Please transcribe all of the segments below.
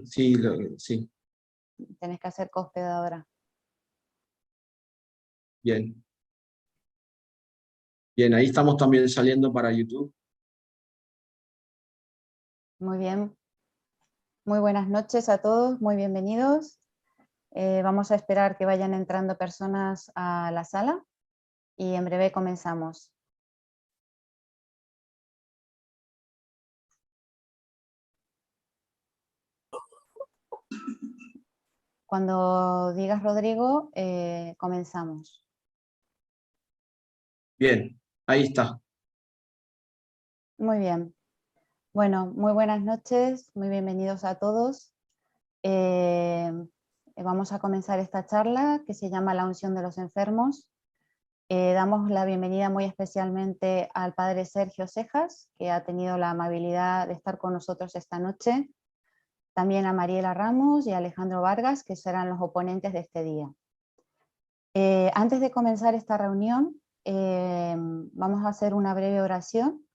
Sí, sí, Tenés que hacer cohospedadora. bien. Bien, ahí estamos también saliendo para YouTube. Muy bien. Muy buenas noches a todos, muy bienvenidos. Vamos a esperar que vayan entrando personas a la sala y en breve comenzamos. Cuando digas Rodrigo, comenzamos. Bien, ahí está. Muy bien. Bueno, muy buenas noches, muy bienvenidos a todos. Vamos a comenzar esta charla que se llama La unción de los enfermos. Damos la bienvenida muy especialmente al padre Sergio Cejas, que ha tenido la amabilidad de estar con nosotros esta noche. También a Mariela Ramos y a Alejandro Vargas, que serán los oponentes de este día. Antes de comenzar esta reunión, vamos a hacer una breve oración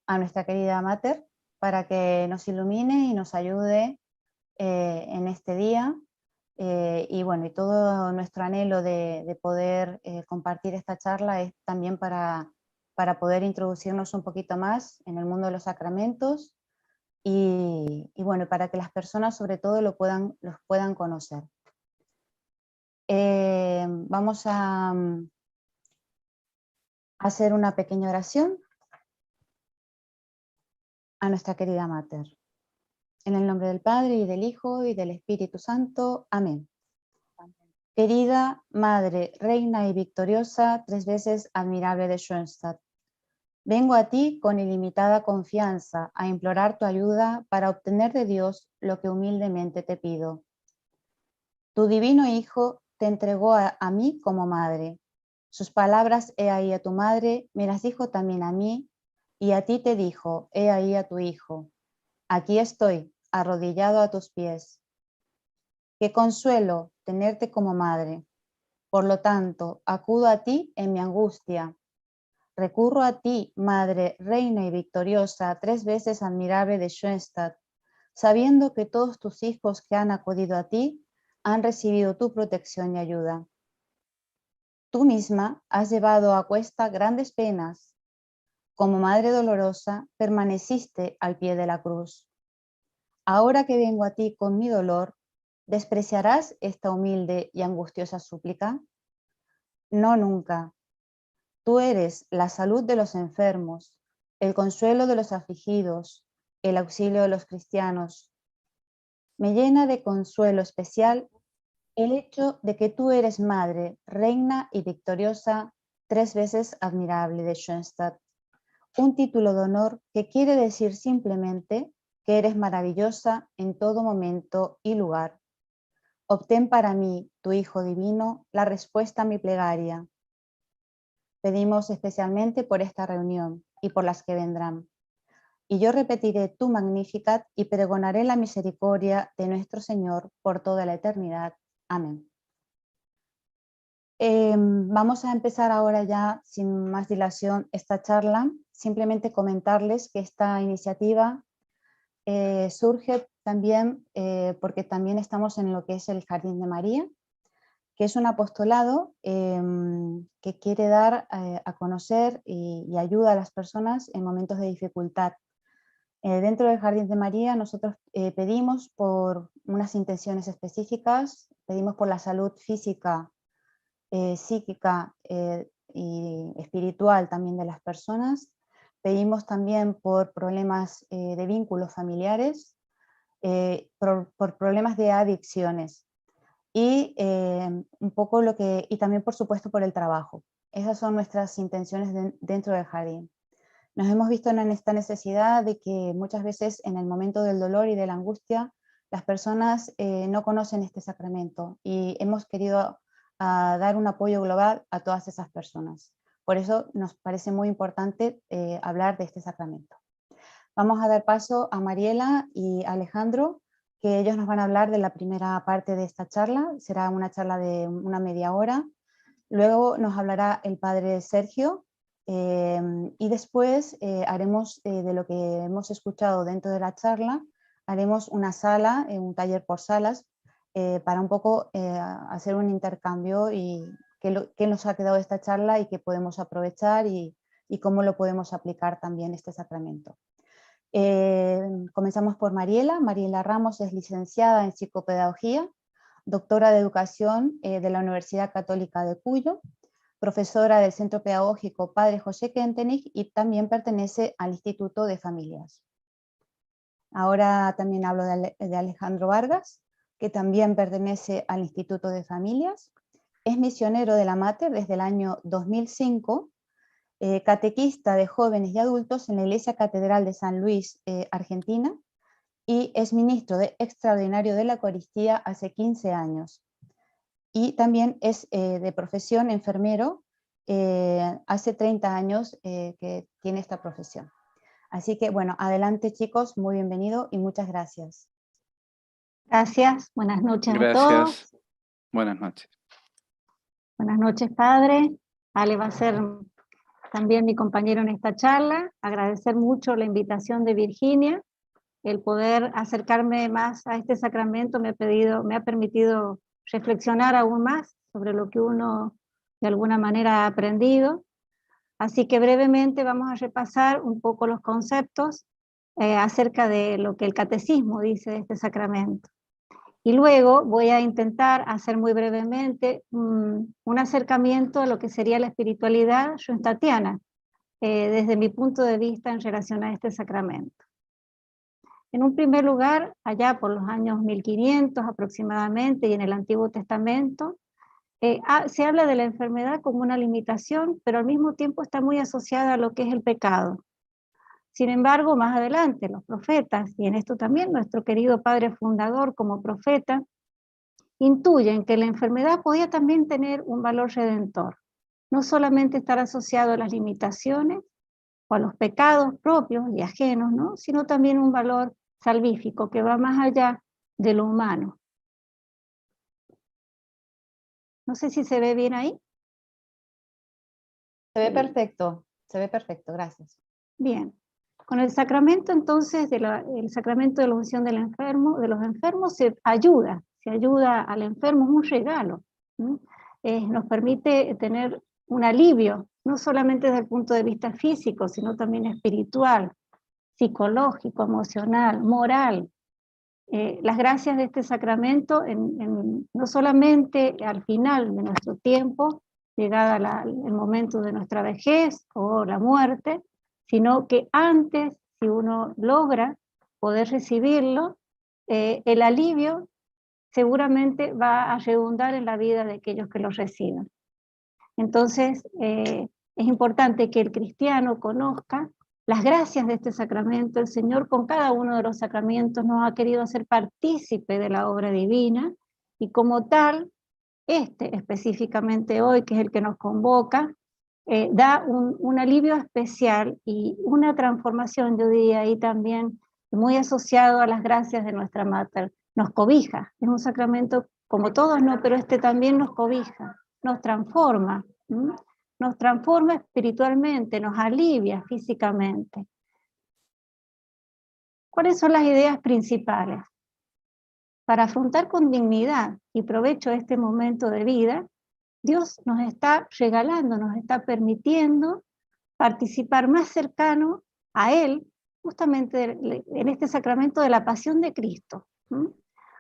a nuestra querida Mater para que nos ilumine y nos ayude en este día. Y bueno, y todo nuestro anhelo de poder compartir esta charla es también para poder introducirnos un poquito más en el mundo de los sacramentos y bueno, para que las personas sobre todo los puedan conocer. Vamos a hacer una pequeña oración a nuestra querida Mater. En el nombre del Padre, y del Hijo, y del Espíritu Santo. Amén. Querida Madre, Reina y Victoriosa, 3 veces admirable de Schoenstatt, vengo a ti con ilimitada confianza a implorar tu ayuda para obtener de Dios lo que humildemente te pido. Tu divino Hijo te entregó a mí como madre. Sus palabras, he ahí a tu madre, me las dijo también a mí, y a ti te dijo, he ahí a tu Hijo. Aquí estoy, arrodillado a tus pies. Qué consuelo tenerte como madre. Por lo tanto, acudo a ti en mi angustia. Recurro a ti, Madre, Reina y Victoriosa, 3 veces admirable de Schoenstatt, sabiendo que todos tus hijos que han acudido a ti han recibido tu protección y ayuda. Tú misma has llevado a cuesta grandes penas. Como Madre dolorosa, permaneciste al pie de la cruz. Ahora que vengo a ti con mi dolor, ¿despreciarás esta humilde y angustiosa súplica? No, nunca. Tú eres la salud de los enfermos, el consuelo de los afligidos, el auxilio de los cristianos. Me llena de consuelo especial el hecho de que tú eres madre, reina y victoriosa, 3 veces admirable de Schoenstatt. Un título de honor que quiere decir simplemente que eres maravillosa en todo momento y lugar. Obtén para mí, tu Hijo divino, la respuesta a mi plegaria. Pedimos especialmente por esta reunión y por las que vendrán. Y yo repetiré tu Magnificat y pregonaré la misericordia de nuestro Señor por toda la eternidad. Amén. Vamos a empezar ahora ya, sin más dilación, esta charla. Simplemente comentarles que esta iniciativa surge también porque también estamos en lo que es el Jardín de María, que es un apostolado que quiere dar a conocer y ayuda a las personas en momentos de dificultad. Dentro del Jardín de María nosotros pedimos por unas intenciones específicas, pedimos por la salud física, psíquica y espiritual también de las personas, pedimos también por problemas de vínculos familiares, por problemas de adicciones y un poco y también por supuesto por el trabajo. Esas son nuestras intenciones dentro del jardín. Nos hemos visto en esta necesidad de que muchas veces en el momento del dolor y de la angustia las personas no conocen este sacramento y hemos querido dar un apoyo global a todas esas personas. Por eso nos parece muy importante hablar de este sacramento. Vamos a dar paso a Mariela y Alejandro, que ellos nos van a hablar de la primera parte de esta charla. Será una charla de una media hora. Luego nos hablará el padre Sergio y después haremos de lo que hemos escuchado dentro de la charla, haremos una sala, un taller por salas, para un poco hacer un intercambio y qué nos ha quedado de esta charla y qué podemos aprovechar y cómo lo podemos aplicar también este sacramento. Comenzamos por Mariela. Mariela Ramos es licenciada en psicopedagogía, doctora de educación de la Universidad Católica de Cuyo, profesora del Centro Pedagógico Padre José Kentenich y también pertenece al Instituto de Familias. Ahora también hablo de Alejandro Vargas, que también pertenece al Instituto de Familias. Es misionero de la Mater desde el año 2005, catequista de jóvenes y adultos en la Iglesia Catedral de San Luis, Argentina, y es ministro extraordinario de la Eucaristía hace 15 años. Y también es de profesión enfermero, hace 30 años que tiene esta profesión. Así que, bueno, adelante chicos, muy bienvenido y muchas gracias. Gracias, buenas noches a todos. Gracias, buenas noches. Buenas noches, padre. Ale va a ser también mi compañero en esta charla. Agradecer mucho la invitación de Virginia. El poder acercarme más a este sacramento me ha permitido reflexionar aún más sobre lo que uno de alguna manera ha aprendido. Así que brevemente vamos a repasar un poco los conceptos acerca de lo que el catecismo dice de este sacramento. Y luego voy a intentar hacer muy brevemente un acercamiento a lo que sería la espiritualidad schoenstattiana, desde mi punto de vista en relación a este sacramento. En un primer lugar, allá por los años 1500 aproximadamente, y en el Antiguo Testamento, se habla de la enfermedad como una limitación, pero al mismo tiempo está muy asociada a lo que es el pecado. Sin embargo, más adelante, los profetas, y en esto también nuestro querido padre fundador como profeta, intuyen que la enfermedad podía también tener un valor redentor, no solamente estar asociado a las limitaciones o a los pecados propios y ajenos, ¿no? Sino también un valor salvífico que va más allá de lo humano. No sé si se ve bien ahí. Se ve perfecto, gracias. Bien. Con el sacramento entonces, el sacramento de la unción del enfermo, de los enfermos, se ayuda al enfermo, es un regalo. Nos permite tener un alivio, no solamente desde el punto de vista físico, sino también espiritual, psicológico, emocional, moral. Las gracias de este sacramento, no solamente al final de nuestro tiempo, llegada el momento de nuestra vejez o la muerte, sino que antes, si uno logra poder recibirlo, el alivio seguramente va a redundar en la vida de aquellos que lo reciban. Entonces, es importante que el cristiano conozca las gracias de este sacramento. El Señor con cada uno de los sacramentos nos ha querido hacer partícipe de la obra divina, y como tal, específicamente hoy, que es el que nos convoca, da un alivio especial y una transformación, yo diría ahí también, muy asociado a las gracias de nuestra Mater. Nos cobija, es un sacramento como todos, no, pero también nos cobija, nos transforma, nos transforma espiritualmente, nos alivia físicamente. ¿Cuáles son las ideas principales? Para afrontar con dignidad y provecho este momento de vida, Dios nos está regalando, nos está permitiendo participar más cercano a Él, justamente en este sacramento de la pasión de Cristo.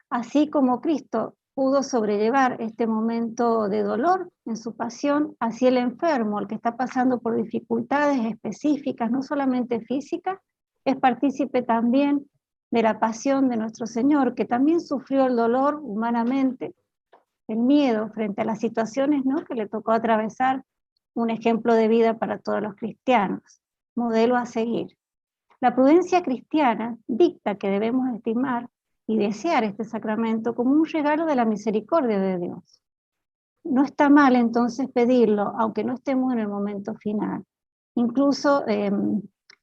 Así como Cristo pudo sobrellevar este momento de dolor en su pasión, así el enfermo, el que está pasando por dificultades específicas, no solamente físicas, es partícipe también de la pasión de nuestro Señor, que también sufrió el dolor humanamente, el miedo frente a las situaciones, ¿no?, que le tocó atravesar, un ejemplo de vida para todos los cristianos, modelo a seguir. La prudencia cristiana dicta que debemos estimar y desear este sacramento como un regalo de la misericordia de Dios. No está mal entonces pedirlo, aunque no estemos en el momento final. Incluso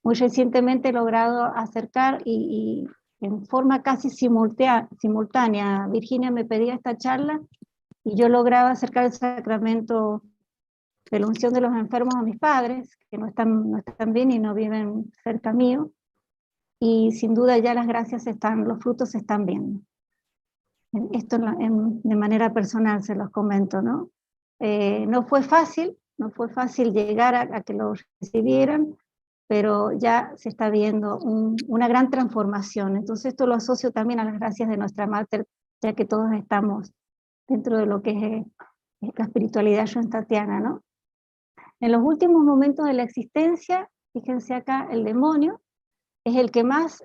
muy recientemente he logrado acercar y en forma casi simultánea, Virginia me pedía esta charla y yo lograba acercar el sacramento de la unción de los enfermos a mis padres, que no están bien y no viven cerca mío, y sin duda ya las gracias los frutos se están viendo. Esto de manera personal se los comento, ¿no? No fue fácil llegar a que lo recibieran, pero ya se está viendo una gran transformación. Entonces esto lo asocio también a las gracias de nuestra Mater, ya que todos estamos dentro de lo que es la espiritualidad schoenstattiana, ¿no? En los últimos momentos de la existencia, fíjense acá, el demonio es el que más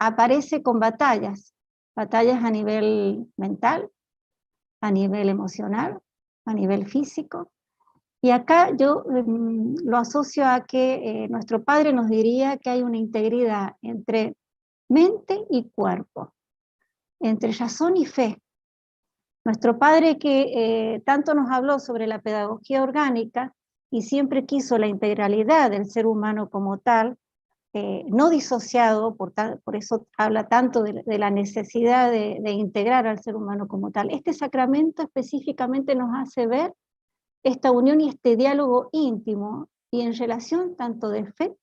aparece con batallas a nivel mental, a nivel emocional, a nivel físico. Y acá yo lo asocio a que nuestro Padre nos diría que hay una integridad entre mente y cuerpo, entre razón y fe. Nuestro Padre que tanto nos habló sobre la pedagogía orgánica y siempre quiso la integralidad del ser humano como tal, no disociado, por eso habla tanto de la necesidad de integrar al ser humano como tal. Este sacramento específicamente nos hace ver esta unión y este diálogo íntimo y en relación tanto de fe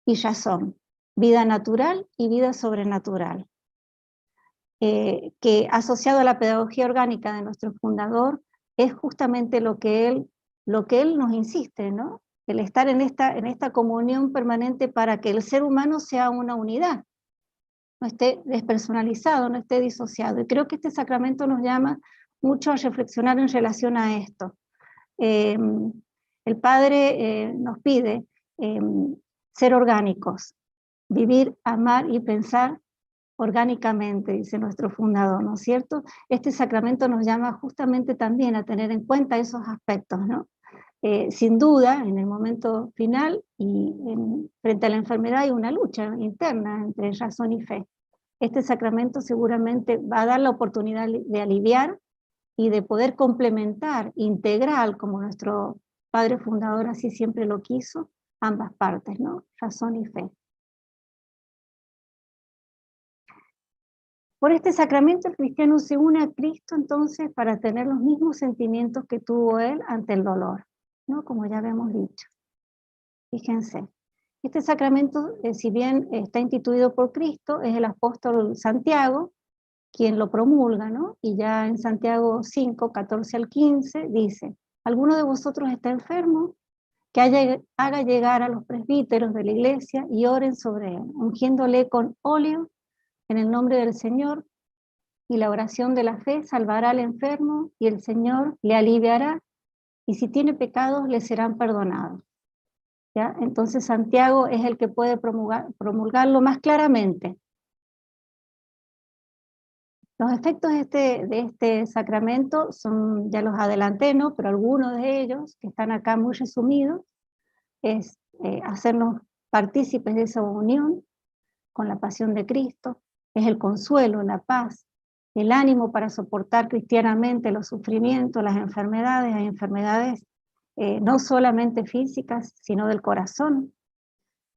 y razón, vida natural y vida sobrenatural, que asociado a la pedagogía orgánica de nuestro fundador es justamente lo que él nos insiste, ¿no? El estar en esta comunión permanente para que el ser humano sea una unidad, no esté despersonalizado, no esté disociado. Y creo que este sacramento nos llama mucho a reflexionar en relación a esto. El Padre nos pide ser orgánicos, vivir, amar y pensar orgánicamente, dice nuestro fundador, ¿no es cierto? Este sacramento nos llama justamente también a tener en cuenta esos aspectos, ¿no? Sin duda, en el momento final y frente a la enfermedad hay una lucha interna entre razón y fe. Este sacramento seguramente va a dar la oportunidad de aliviar y de poder complementar, integral, como nuestro Padre fundador así siempre lo quiso, ambas partes, ¿no? Razón y fe. Por este sacramento el cristiano se une a Cristo entonces para tener los mismos sentimientos que tuvo él ante el dolor, ¿no? Como ya habíamos dicho. Fíjense, este sacramento, si bien está instituido por Cristo, es el apóstol Santiago quien lo promulga, ¿no? Y ya en Santiago 5, 14 al 15 dice: ¿alguno de vosotros está enfermo? Que haga llegar a los presbíteros de la iglesia y oren sobre él, ungiéndole con óleo en el nombre del Señor, y la oración de la fe salvará al enfermo y el Señor le aliviará, y si tiene pecados le serán perdonados. ¿Ya? Entonces Santiago es el que puede promulgarlo más claramente. Los efectos de este sacramento son, ya los adelanté, ¿no? Pero algunos de ellos, que están acá muy resumidos, es hacernos partícipes de esa unión con la pasión de Cristo, es el consuelo, la paz, el ánimo para soportar cristianamente los sufrimientos, las enfermedades. Hay enfermedades no solamente físicas, sino del corazón,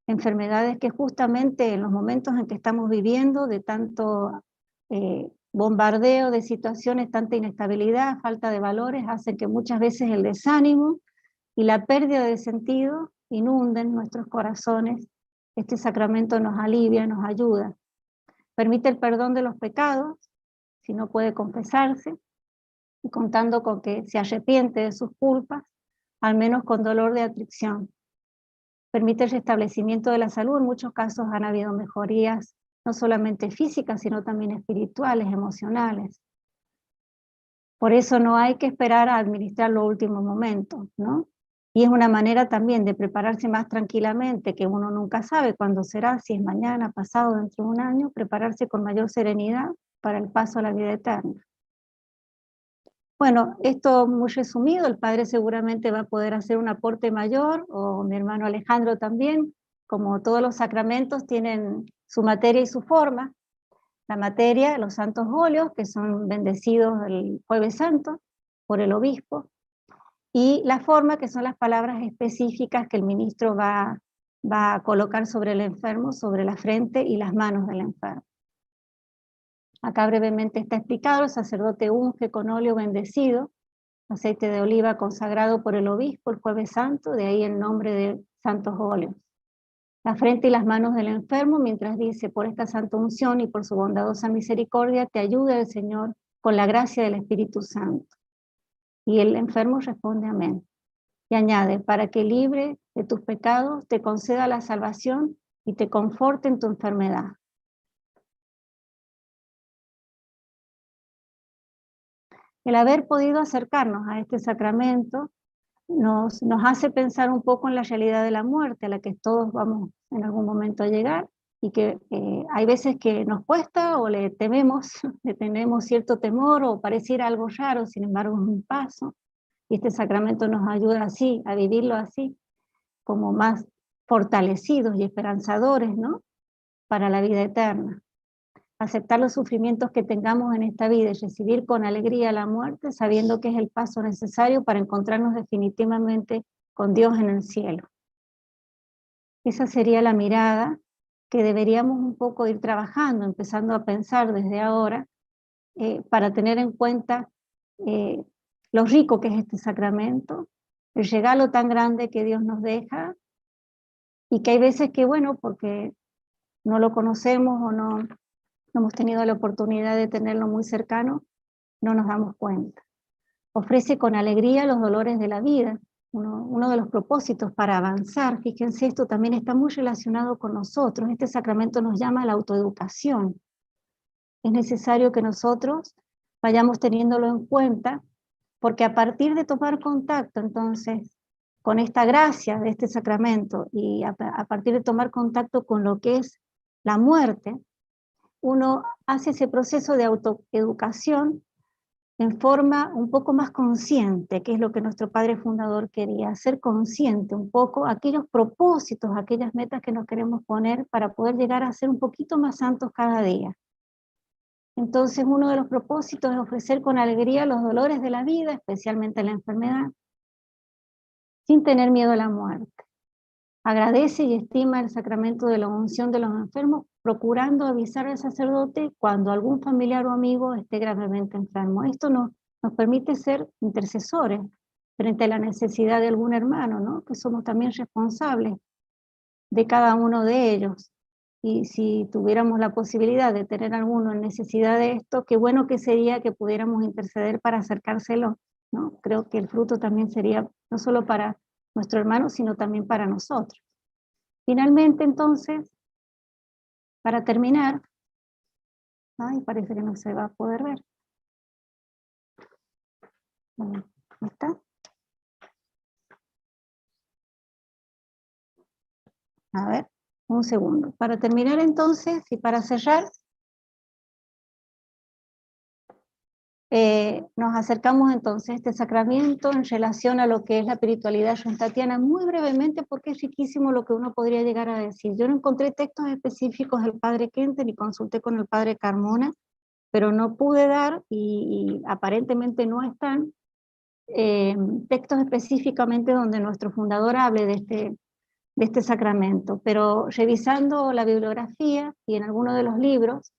enfermedades que justamente en los momentos en que estamos viviendo de tanto bombardeo de situaciones, tanta inestabilidad, falta de valores, hacen que muchas veces el desánimo y la pérdida de sentido inunden nuestros corazones. Este sacramento nos alivia, nos ayuda. Permite el perdón de los pecados, si no puede confesarse, y contando con que se arrepiente de sus culpas, al menos con dolor de aflicción. Permite el restablecimiento de la salud. En muchos casos han habido mejorías, no solamente físicas, sino también espirituales, emocionales. Por eso no hay que esperar a administrar los últimos momentos, ¿no? Y es una manera también de prepararse más tranquilamente, que uno nunca sabe cuándo será, si es mañana, pasado, dentro de un año, prepararse con mayor serenidad para el paso a la vida eterna. Bueno, esto muy resumido, el Padre seguramente va a poder hacer un aporte mayor, o mi hermano Alejandro también, como todos los sacramentos tienen su materia y su forma. La materia, los santos óleos, que son bendecidos el Jueves Santo por el obispo, y la forma, que son las palabras específicas que el ministro va a colocar sobre el enfermo, sobre la frente y las manos del enfermo. Acá brevemente está explicado: el sacerdote unge con óleo bendecido, aceite de oliva consagrado por el obispo el Jueves Santo, de ahí el nombre de santos óleos. la frente y las manos del enfermo, mientras dice: por esta santa unción y por su bondadosa misericordia, te ayude el Señor con la gracia del Espíritu Santo. Y el enfermo responde amén. Y añade: para que libre de tus pecados, te conceda la salvación y te conforte en tu enfermedad. El haber podido acercarnos a este sacramento nos hace pensar un poco en la realidad de la muerte, a la que todos vamos en algún momento a llegar, y que hay veces que nos cuesta o le tememos, le tenemos cierto temor o pareciera algo raro, sin embargo es un paso, y este sacramento nos ayuda así, a vivirlo así, como más fortalecidos y esperanzadores, ¿no?, para la vida eterna. Aceptar los sufrimientos que tengamos en esta vida y recibir con alegría la muerte, sabiendo que es el paso necesario para encontrarnos definitivamente con Dios en el cielo. Esa sería la mirada que deberíamos un poco ir trabajando, empezando a pensar desde ahora, para tener en cuenta lo rico que es este sacramento, el regalo tan grande que Dios nos deja, y que hay veces que, bueno, porque no lo conocemos o no hemos tenido la oportunidad de tenerlo muy cercano, no nos damos cuenta. Ofrece con alegría los dolores de la vida, uno de los propósitos para avanzar. Fíjense, esto también está muy relacionado con nosotros. Este sacramento nos llama a la autoeducación. Es necesario que nosotros vayamos teniéndolo en cuenta, porque a partir de tomar contacto entonces con esta gracia de este sacramento y a partir de tomar contacto con lo que es la muerte, uno hace ese proceso de autoeducación en forma un poco más consciente, que es lo que nuestro padre fundador quería, ser consciente un poco aquellos propósitos, aquellas metas que nos queremos poner para poder llegar a ser un poquito más santos cada día. Entonces uno de los propósitos es ofrecer con alegría los dolores de la vida, especialmente la enfermedad, sin tener miedo a la muerte. Agradece y estima el sacramento de la unción de los enfermos, procurando avisar al sacerdote cuando algún familiar o amigo esté gravemente enfermo. Esto nos permite ser intercesores frente a la necesidad de algún hermano, ¿no?, que somos también responsables de cada uno de ellos. Y si tuviéramos la posibilidad de tener alguno en necesidad de esto, qué bueno que sería que pudiéramos interceder para acercárselo, ¿no? Creo que el fruto también sería no solo para nuestro hermano, sino también para nosotros. Finalmente, entonces, para terminar, ay, parece que no se va a poder ver. Bueno, ¿ahí está? A ver, un segundo. Para terminar entonces, y para cerrar, nos acercamos entonces a este sacramento en relación a lo que es la espiritualidad yuntatiana, muy brevemente, porque es riquísimo lo que uno podría llegar a decir. Yo no encontré textos específicos del padre Kente, ni consulté con el padre Carmona, pero no pude dar, y aparentemente no están, textos específicamente donde nuestro fundador hable de este sacramento. Pero revisando la bibliografía y en algunos de los libros,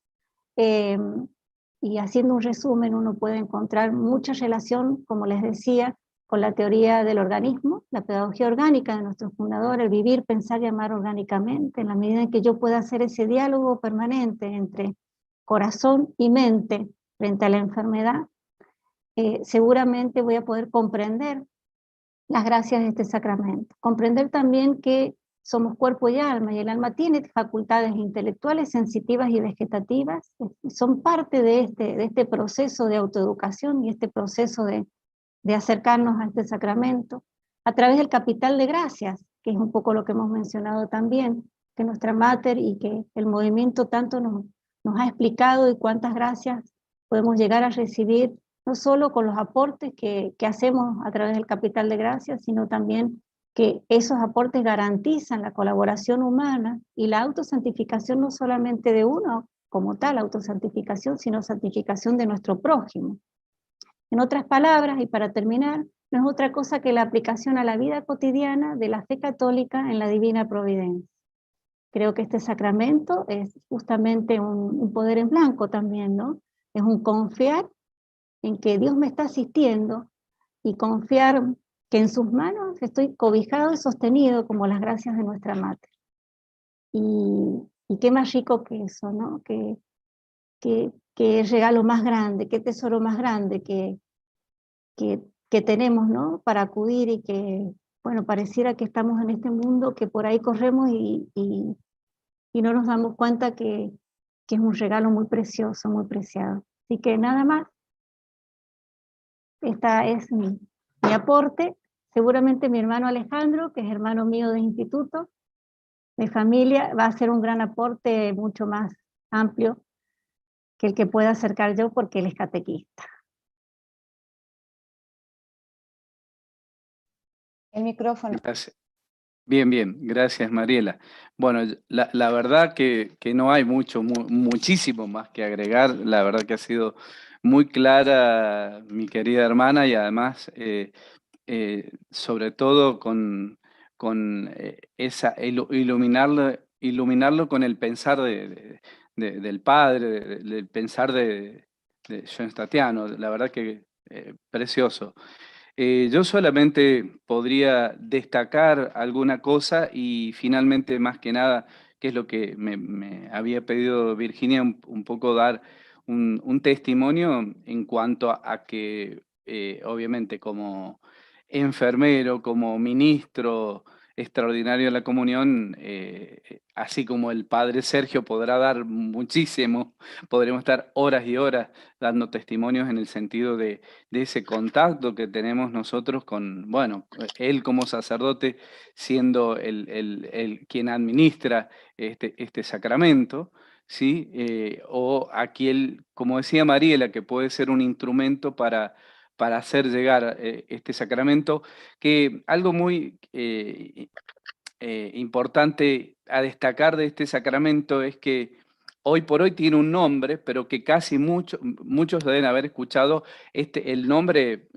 y haciendo un resumen, uno puede encontrar mucha relación, como les decía, con la teoría del organismo, la pedagogía orgánica de nuestro fundador, el vivir, pensar y amar orgánicamente, en la medida en que yo pueda hacer ese diálogo permanente entre corazón y mente frente a la enfermedad, seguramente voy a poder comprender las gracias de este sacramento. Comprender también que somos cuerpo y el alma tiene facultades intelectuales, sensitivas y vegetativas, son parte de este proceso de autoeducación y este proceso de acercarnos a este sacramento, a través del capital de gracias, que es un poco lo que hemos mencionado también, que nuestra Mater y que el movimiento tanto nos ha explicado, y cuántas gracias podemos llegar a recibir, no solo con los aportes que hacemos a través del capital de gracias, sino también que esos aportes garantizan la colaboración humana y la autosantificación no solamente de uno como tal, autosantificación, sino santificación de nuestro prójimo. En otras palabras, y para terminar, no es otra cosa que la aplicación a la vida cotidiana de la fe católica en la divina providencia. Creo que este sacramento es justamente un poder en blanco también, ¿no? Es un confiar en que Dios me está asistiendo y confiar que en sus manos estoy cobijado y sostenido como las gracias de nuestra Mater. y qué más rico que eso, ¿no? Qué regalo más grande, qué tesoro más grande que tenemos, ¿no? Para acudir y que, bueno, pareciera que estamos en este mundo, que por ahí corremos y no nos damos cuenta que es un regalo muy precioso, muy preciado. Así que nada más, esta es mi aporte. Seguramente mi hermano Alejandro, que es hermano mío de instituto, de familia, va a ser un gran aporte mucho más amplio que el que pueda acercar yo porque él es catequista. El micrófono. Gracias. Bien, bien, gracias Mariela. Bueno, la verdad que no hay muchísimo más que agregar. La verdad que ha sido muy clara mi querida hermana y además, sobre todo con iluminarlo con el pensar del padre, del pensar de John Statiano. La verdad que precioso. Yo solamente podría destacar alguna cosa y finalmente, más que nada, que es lo que me había pedido Virginia, un poco dar un testimonio en cuanto a que, obviamente, como enfermero, como ministro extraordinario de la comunión, así como el padre Sergio podrá dar muchísimo, podremos estar horas y horas dando testimonios en el sentido de ese contacto que tenemos nosotros con, bueno, él como sacerdote siendo el quien administra este sacramento, ¿sí? O aquí él, como decía Mariela, que puede ser un instrumento para hacer llegar este sacramento, que algo muy importante a destacar de este sacramento es que hoy por hoy tiene un nombre, pero que casi muchos deben haber escuchado el nombre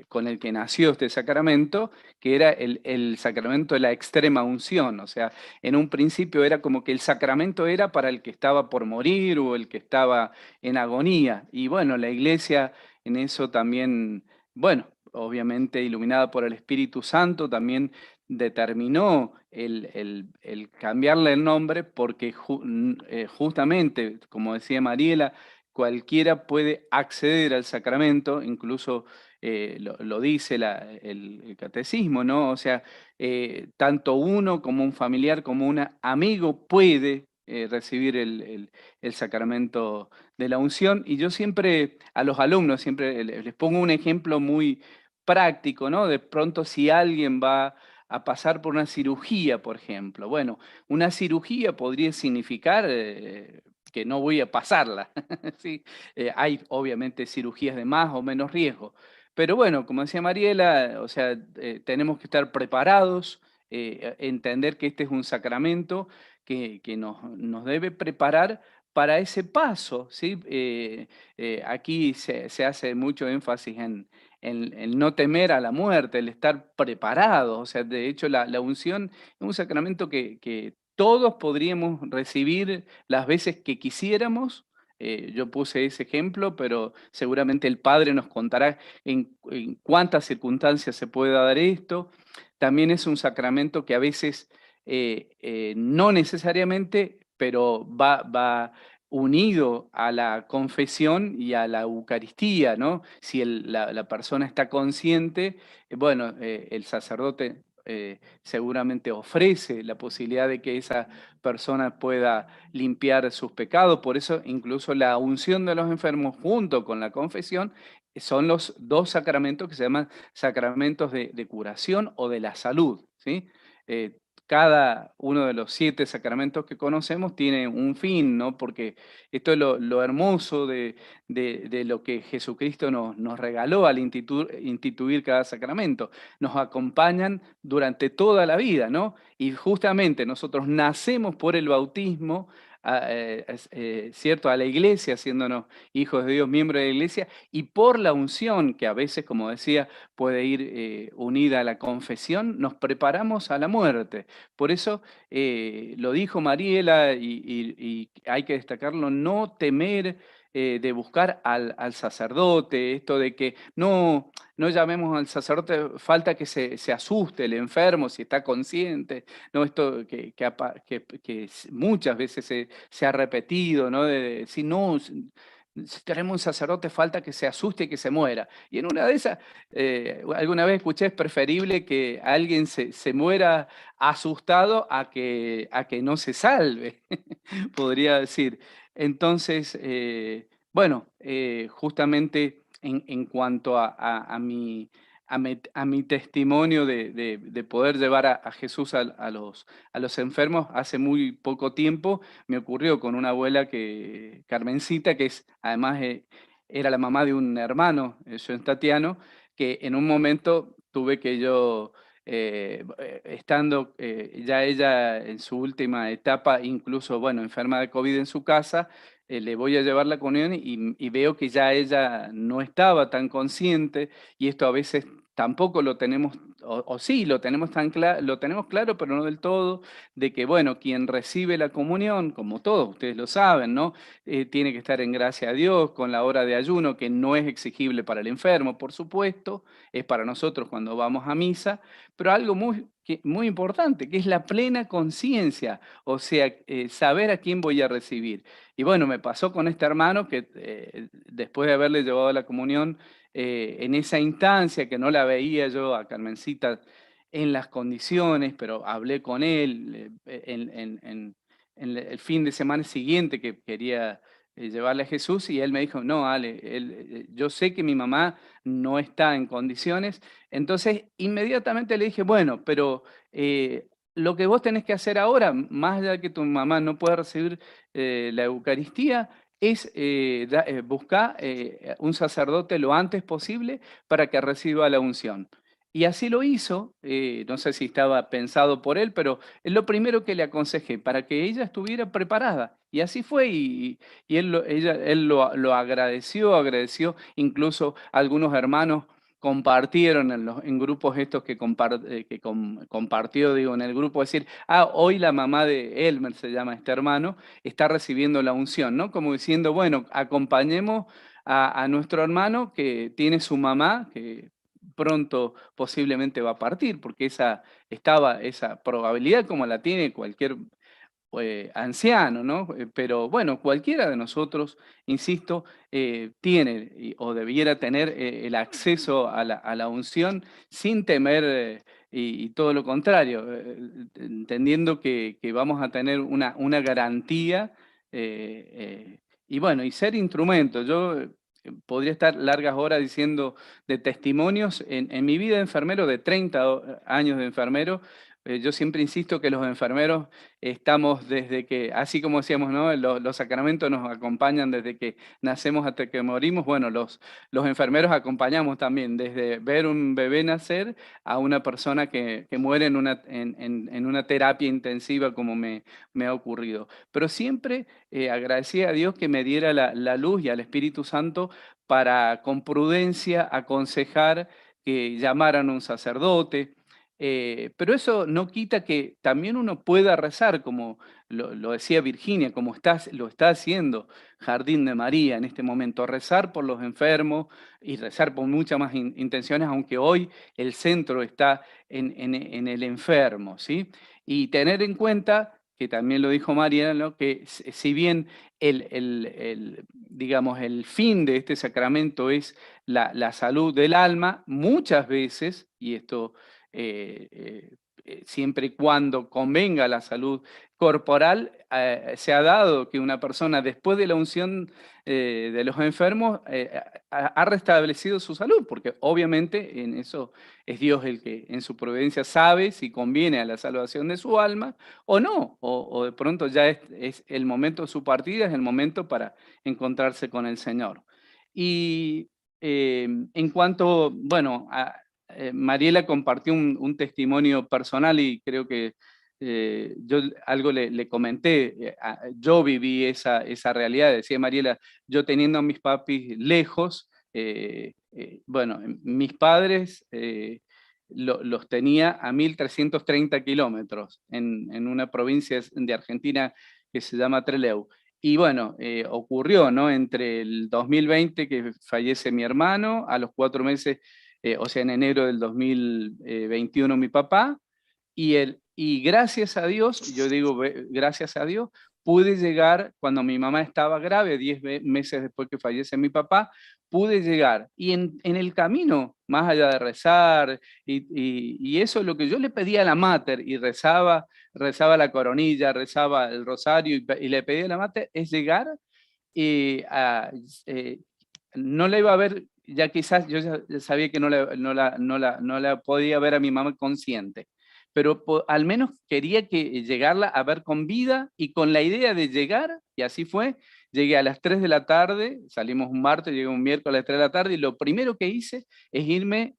con el que nació este sacramento, que era el sacramento de la extrema unción. O sea, en un principio era como que el sacramento era para el que estaba por morir o el que estaba en agonía. Y bueno, la Iglesia en eso también, bueno, obviamente iluminada por el Espíritu Santo, también determinó el cambiarle el nombre porque justamente, como decía Mariela, cualquiera puede acceder al sacramento, incluso lo dice el catecismo, ¿no? O sea, tanto uno como un familiar, como un amigo puede recibir el sacramento de la unción. Y yo siempre, a los alumnos, siempre les pongo un ejemplo muy práctico, ¿no? De pronto si alguien va a pasar por una cirugía, por ejemplo. Bueno, una cirugía podría significar que no voy a pasarla. ¿Sí? Hay obviamente cirugías de más o menos riesgo. Pero bueno, como decía Mariela, o sea, tenemos que estar preparados, entender que este es un sacramento que nos debe preparar para ese paso. ¿Sí? Aquí se hace mucho énfasis en el no temer a la muerte, el estar preparados. O sea, de hecho, la unción es un sacramento que todos podríamos recibir las veces que quisiéramos. Yo puse ese ejemplo, pero seguramente el Padre nos contará en cuántas circunstancias se puede dar esto. También es un sacramento que a veces no necesariamente, pero va unido a la confesión y a la Eucaristía, ¿no? Si la persona está consciente, bueno, el sacerdote seguramente ofrece la posibilidad de que esa persona pueda limpiar sus pecados. Por eso incluso la unción de los enfermos junto con la confesión son los dos sacramentos que se llaman sacramentos de curación o de la salud, ¿sí? Cada uno de los 7 sacramentos que conocemos tiene un fin, ¿no? Porque esto es lo hermoso de lo que Jesucristo nos regaló al instituir cada sacramento. Nos acompañan durante toda la vida, ¿no? Y justamente nosotros nacemos por el bautismo, ¿cierto? A la iglesia, haciéndonos hijos de Dios, miembros de la iglesia, y por la unción, que a veces, como decía, puede ir unida a la confesión, nos preparamos a la muerte. Por eso lo dijo Mariela y hay que destacarlo, no temer de buscar al sacerdote, esto de que no llamemos al sacerdote, falta que se asuste el enfermo si está consciente, ¿no? Esto que muchas veces se ha repetido, ¿no? De decir, no, si tenemos un sacerdote falta que se asuste y que se muera. Y en una de esas, alguna vez escuché, es preferible que alguien se muera asustado a que no se salve, podría decir. Entonces, bueno, justamente en cuanto a mi testimonio de poder llevar a Jesús a los enfermos, hace muy poco tiempo me ocurrió con una abuela Carmencita, que además era la mamá de un hermano, John Tatiano, que en un momento tuve que yo, estando ya ella en su última etapa, incluso, bueno, enferma de COVID en su casa, le voy a llevar la comunión y veo que ya ella no estaba tan consciente, y esto a veces tampoco lo tenemos, o sí, lo tenemos lo tenemos claro, pero no del todo, de que, bueno, quien recibe la comunión, como todos ustedes lo saben, ¿no? Tiene que estar en gracia a Dios con la hora de ayuno, que no es exigible para el enfermo, por supuesto, es para nosotros cuando vamos a misa, pero algo muy importante, que es la plena conciencia, o sea, saber a quién voy a recibir. Y bueno, me pasó con este hermano que después de haberle llevado la comunión, en esa instancia que no la veía yo a Carmencita en las condiciones, pero hablé con él en el fin de semana siguiente que quería llevarle a Jesús, y él me dijo, no, Ale, yo sé que mi mamá no está en condiciones. Entonces inmediatamente le dije, bueno, pero lo que vos tenés que hacer ahora, más allá de que tu mamá no pueda recibir la Eucaristía, es buscar un sacerdote lo antes posible para que reciba la unción. Y así lo hizo, no sé si estaba pensado por él, pero es lo primero que le aconsejé, para que ella estuviera preparada. Y así fue, y él lo agradeció, incluso algunos hermanos compartieron en grupos estos compartió, digo, en el grupo, decir, hoy la mamá de Elmer, se llama este hermano, está recibiendo la unción, ¿no? Como diciendo, bueno, acompañemos a nuestro hermano que tiene su mamá, que pronto posiblemente va a partir, porque esa probabilidad como la tiene cualquier anciano, ¿no? Pero bueno, cualquiera de nosotros, insisto, tiene o debiera tener el acceso a la unción sin temer, y todo lo contrario, entendiendo que vamos a tener una garantía, y bueno, y ser instrumento. Yo podría estar largas horas diciendo de testimonios en mi vida de enfermero, de 30 años de enfermero. Yo siempre insisto que los enfermeros estamos desde que, así como decíamos, ¿no? Los sacramentos nos acompañan desde que nacemos hasta que morimos. Bueno, los enfermeros acompañamos también desde ver un bebé nacer a una persona que muere en una terapia intensiva, como me ha ocurrido. Pero siempre agradecí a Dios que me diera la luz y al Espíritu Santo para con prudencia aconsejar que llamaran a un sacerdote. Pero eso no quita que también uno pueda rezar, como lo decía Virginia, como lo está haciendo Jardín de María en este momento, rezar por los enfermos y rezar por muchas más intenciones, aunque hoy el centro está en el enfermo, ¿sí? Y tener en cuenta, que también lo dijo María, ¿no? Que si bien digamos, el fin de este sacramento es la salud del alma, muchas veces, y esto siempre y cuando convenga la salud corporal, se ha dado que una persona después de la unción de los enfermos ha restablecido su salud, porque obviamente en eso es Dios el que en su providencia sabe si conviene a la salvación de su alma o no, o de pronto ya es el momento de su partida, es el momento para encontrarse con el Señor. Y en cuanto, bueno, Mariela compartió un testimonio personal, y creo que yo algo le comenté, yo viví esa realidad, decía Mariela, yo teniendo a mis papis lejos, bueno, mis padres los tenía a 1.330 kilómetros en una provincia de Argentina que se llama Trelew. Y bueno, ocurrió, ¿no? Entre el 2020 que fallece mi hermano, a los 4 meses, o sea, en enero del 2021 mi papá, y gracias a Dios, yo digo gracias a Dios, pude llegar cuando mi mamá estaba grave, 10 meses después que fallece mi papá, pude llegar. Y en el camino, más allá de rezar, y eso es lo que yo le pedía a la Mater, y rezaba la coronilla, rezaba el rosario, y le pedía a la Mater, es llegar eh, no la iba a ver, ya quizás yo ya sabía que no la podía ver a mi mamá consciente, pero al menos quería que llegarla a ver con vida y con la idea de llegar, y así fue. Llegué a las 3 de la tarde, salimos un martes, llegué un miércoles a las 3 de la tarde, y lo primero que hice es irme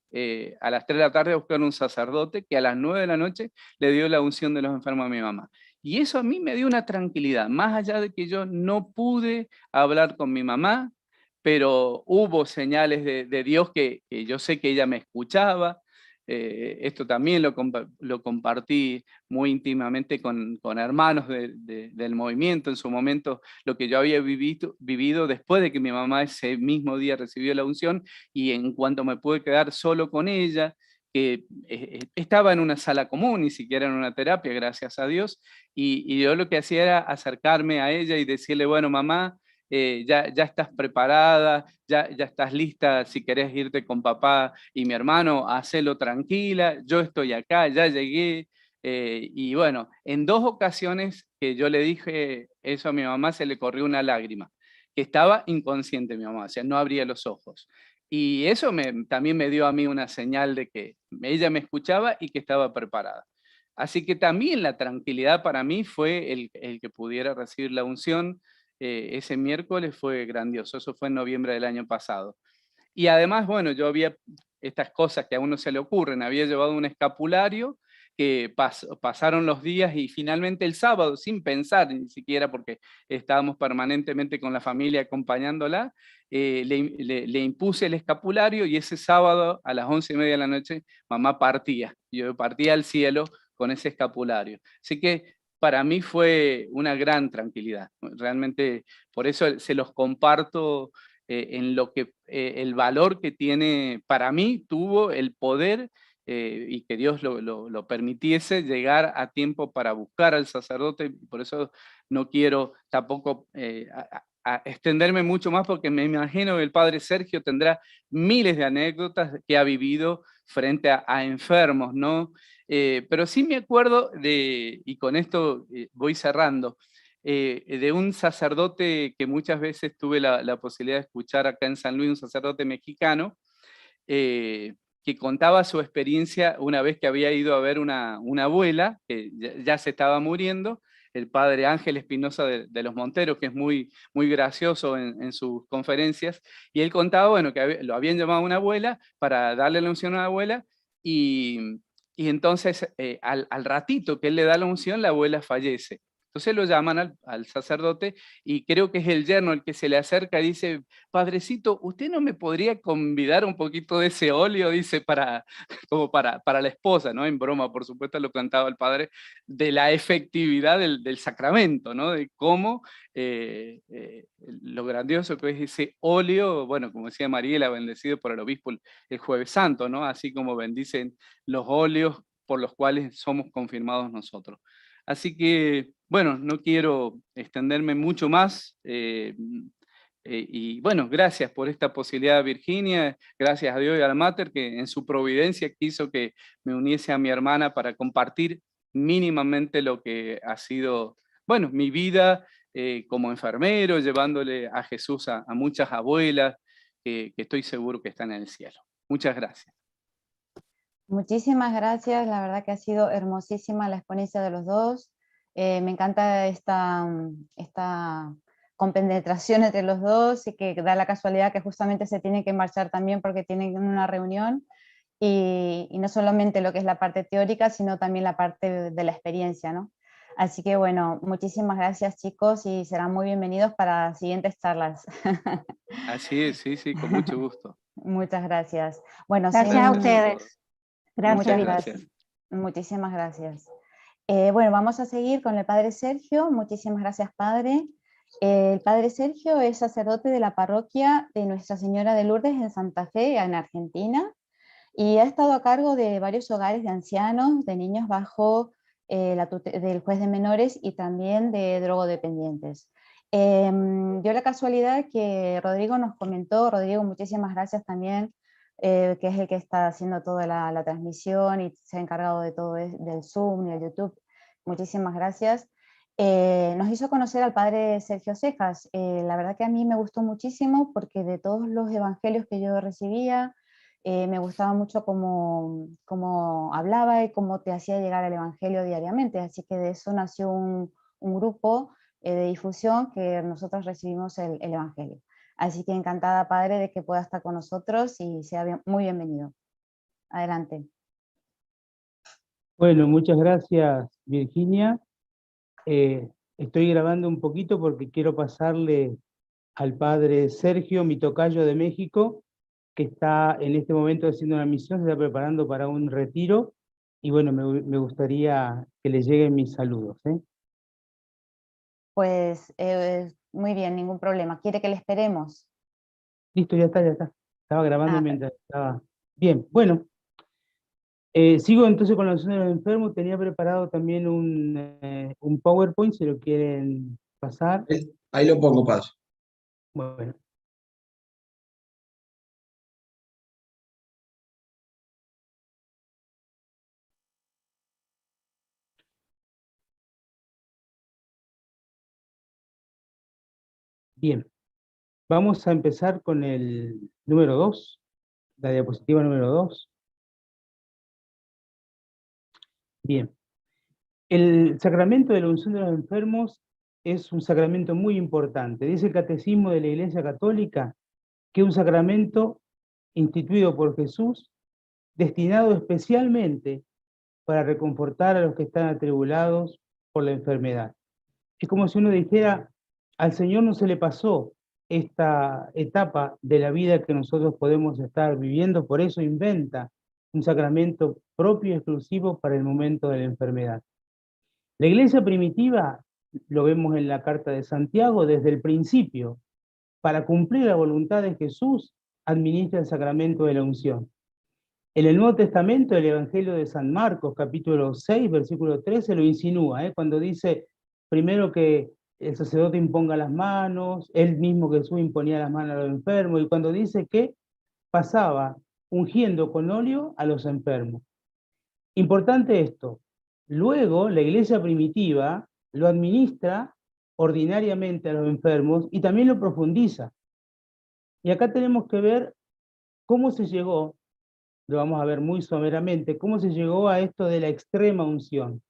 a las 3 de la tarde a buscar un sacerdote que a las 9 de la noche le dio la unción de los enfermos a mi mamá. Y eso a mí me dio una tranquilidad, más allá de que yo no pude hablar con mi mamá, pero hubo señales de Dios que yo sé que ella me escuchaba. Esto también lo compartí muy íntimamente con hermanos del movimiento. En su momento, lo que yo había vivido después de que mi mamá ese mismo día recibió la unción, y en cuanto me pude quedar solo con ella, que estaba en una sala común, ni siquiera en una terapia, gracias a Dios, y yo lo que hacía era acercarme a ella y decirle, bueno, mamá, ya estás preparada, ya estás lista, si querés irte con papá y mi hermano, hacelo tranquila, yo estoy acá, ya llegué. Y bueno, en 2 ocasiones que yo le dije eso a mi mamá, se le corrió una lágrima, que estaba inconsciente mi mamá, o sea, no abría los ojos. Y eso también me dio a mí una señal de que ella me escuchaba y que estaba preparada. Así que también la tranquilidad para mí fue el que pudiera recibir la unción. Ese miércoles fue grandioso, eso fue en noviembre del año pasado. Y además, bueno, yo había estas cosas que a uno se le ocurren, había llevado un escapulario que pasaron los días, y finalmente el sábado, sin pensar ni siquiera, porque estábamos permanentemente con la familia acompañándola, le impuse el escapulario, y ese sábado a las 11:30 de la noche mamá partía. Yo partía al cielo con ese escapulario. Así que para mí fue una gran tranquilidad. Realmente, por eso se los comparto en lo que el valor que tiene, para mí, tuvo el poder, y que Dios lo permitiese, llegar a tiempo para buscar al sacerdote. Por eso no quiero tampoco a extenderme mucho más, porque me imagino que el padre Sergio tendrá miles de anécdotas que ha vivido frente a enfermos, ¿no? Pero sí me acuerdo y con esto voy cerrando, de un sacerdote que muchas veces tuve la posibilidad de escuchar acá en San Luis, un sacerdote mexicano, que contaba su experiencia una vez que había ido a ver una abuela que ya se estaba muriendo, el padre Ángel Espinosa de los Monteros, que es muy, muy gracioso en sus conferencias, y él contaba, bueno, que lo habían llamado a una abuela para darle la unción a la abuela, y entonces al ratito que él le da la unción, la abuela fallece. Entonces lo llaman al sacerdote, y creo que es el yerno el que se le acerca y dice, padrecito, ¿usted no me podría convidar un poquito de ese óleo? Dice, como para la esposa, ¿no? En broma, por supuesto, lo cantaba el padre, de la efectividad del sacramento, ¿no? De cómo lo grandioso que es ese óleo, bueno, como decía Mariela, bendecido por el obispo el Jueves Santo, ¿no? Así como bendicen los óleos por los cuales somos confirmados nosotros. Así que, bueno, no quiero extenderme mucho más. Y bueno, gracias por esta posibilidad, Virginia. Gracias a Dios y a la Mater, que en su providencia quiso que me uniese a mi hermana para compartir mínimamente lo que ha sido, bueno, mi vida como enfermero, llevándole a Jesús a muchas abuelas que estoy seguro que están en el cielo. Muchas gracias. Muchísimas gracias, la verdad que ha sido hermosísima la experiencia de los dos. Me encanta esta compenetración entre los dos, y que da la casualidad que justamente se tienen que marchar también porque tienen una reunión, y no solamente lo que es la parte teórica, sino también la parte de la experiencia, ¿no? Así que bueno, muchísimas gracias, chicos, y serán muy bienvenidos para siguientes charlas. Así es, sí, con mucho gusto. Muchas gracias. Bueno, Gracias a ustedes. Gracias. Muchas Gracias. gracias. Muchísimas gracias. Bueno, vamos a seguir con el padre Sergio. Muchísimas gracias, padre. El padre Sergio es sacerdote de la parroquia de Nuestra Señora de Lourdes en Santa Fe, en Argentina, y ha estado a cargo de varios hogares de ancianos, de niños bajo del juez de menores y también de drogodependientes. Dio la casualidad que Rodrigo nos comentó, Rodrigo, muchísimas gracias también, que es el que está haciendo toda la transmisión y se ha encargado de todo del Zoom y el YouTube. Muchísimas gracias. Nos hizo conocer al padre Sergio Cejas. La verdad que a mí me gustó muchísimo porque de todos los evangelios que yo recibía, me gustaba mucho cómo hablaba y cómo te hacía llegar el evangelio diariamente. Así que de eso nació un grupo de difusión que nosotros recibimos el evangelio. Así que encantada, padre, de que pueda estar con nosotros y sea muy bienvenido. Adelante. Bueno, muchas gracias, Virginia. Estoy grabando un poquito porque quiero pasarle al padre Sergio, mi tocayo de México, que está en este momento haciendo una misión, se está preparando para un retiro, y bueno, me gustaría que le lleguen mis saludos. Pues muy bien, ningún problema. ¿Quiere que le esperemos? Listo, ya está, ya está. Estaba grabando Ah, mientras estaba... Bien, bueno. Sigo entonces con la unción de los enfermos. Tenía preparado también un PowerPoint, si lo quieren pasar. Ahí lo pongo, padre. Bueno. Bien. Vamos a empezar con el número 2, la diapositiva número 2. Bien. El sacramento de la unción de los enfermos es un sacramento muy importante. Dice el Catecismo de la Iglesia Católica que es un sacramento instituido por Jesús, destinado especialmente para reconfortar a los que están atribulados por la enfermedad. Es como si uno dijera, al Señor no se le pasó esta etapa de la vida que nosotros podemos estar viviendo, por eso inventa un sacramento propio y exclusivo para el momento de la enfermedad. La iglesia primitiva, lo vemos en la carta de Santiago, desde el principio, para cumplir la voluntad de Jesús, administra el sacramento de la unción. En el Nuevo Testamento, el Evangelio de San Marcos, capítulo 6, versículo 13, lo insinúa, cuando dice primero que el sacerdote imponga las manos, él mismo Jesús imponía las manos a los enfermos, y cuando dice que pasaba ungiendo con óleo a los enfermos. Importante esto. Luego, la iglesia primitiva lo administra ordinariamente a los enfermos y también lo profundiza. Y acá tenemos que ver cómo se llegó, lo vamos a ver muy someramente, cómo se llegó a esto de la extrema unción.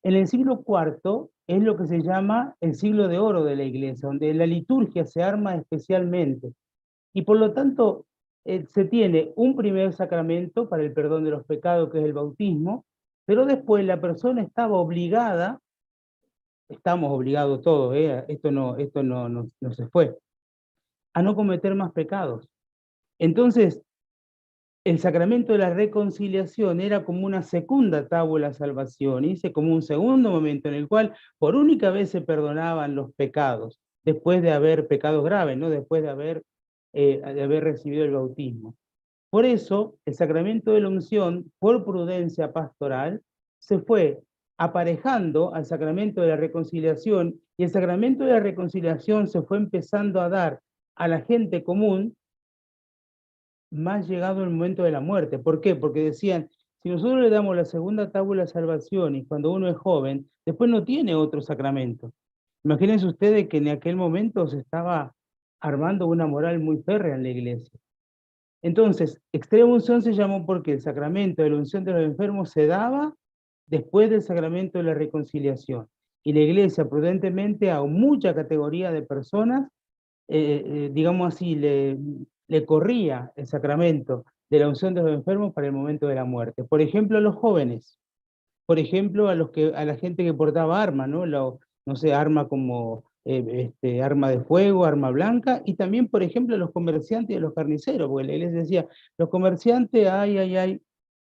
En el siglo IV es lo que se llama el siglo de oro de la iglesia, donde la liturgia se arma especialmente. Y por lo tanto, se tiene un primer sacramento para el perdón de los pecados, que es el bautismo, pero después la persona estaba obligada, estamos obligados todos, esto no se fue, a no cometer más pecados. Entonces, el sacramento de la reconciliación era como una segunda tabla de salvación, y como un segundo momento en el cual por única vez se perdonaban los pecados, después de haber pecados graves, ¿no? Después de haber recibido el bautismo. Por eso, el sacramento de la unción, por prudencia pastoral, se fue aparejando al sacramento de la reconciliación, y el sacramento de la reconciliación se fue empezando a dar a la gente común más llegado el momento de la muerte. ¿Por qué? Porque decían, si nosotros le damos la segunda tabla de salvación y cuando uno es joven, después no tiene otro sacramento. Imagínense ustedes que en aquel momento se estaba armando una moral muy férrea en la iglesia. Entonces, extrema unción se llamó porque el sacramento de la unción de los enfermos se daba después del sacramento de la reconciliación. Y la iglesia prudentemente a mucha categoría de personas, digamos así, le corría el sacramento de la unción de los enfermos para el momento de la muerte. Por ejemplo, a los jóvenes. Por ejemplo, a la gente que portaba arma, ¿no? No sé, arma como arma de fuego, arma blanca, y también, por ejemplo, a los comerciantes y a los carniceros, porque la iglesia decía, los comerciantes, ay,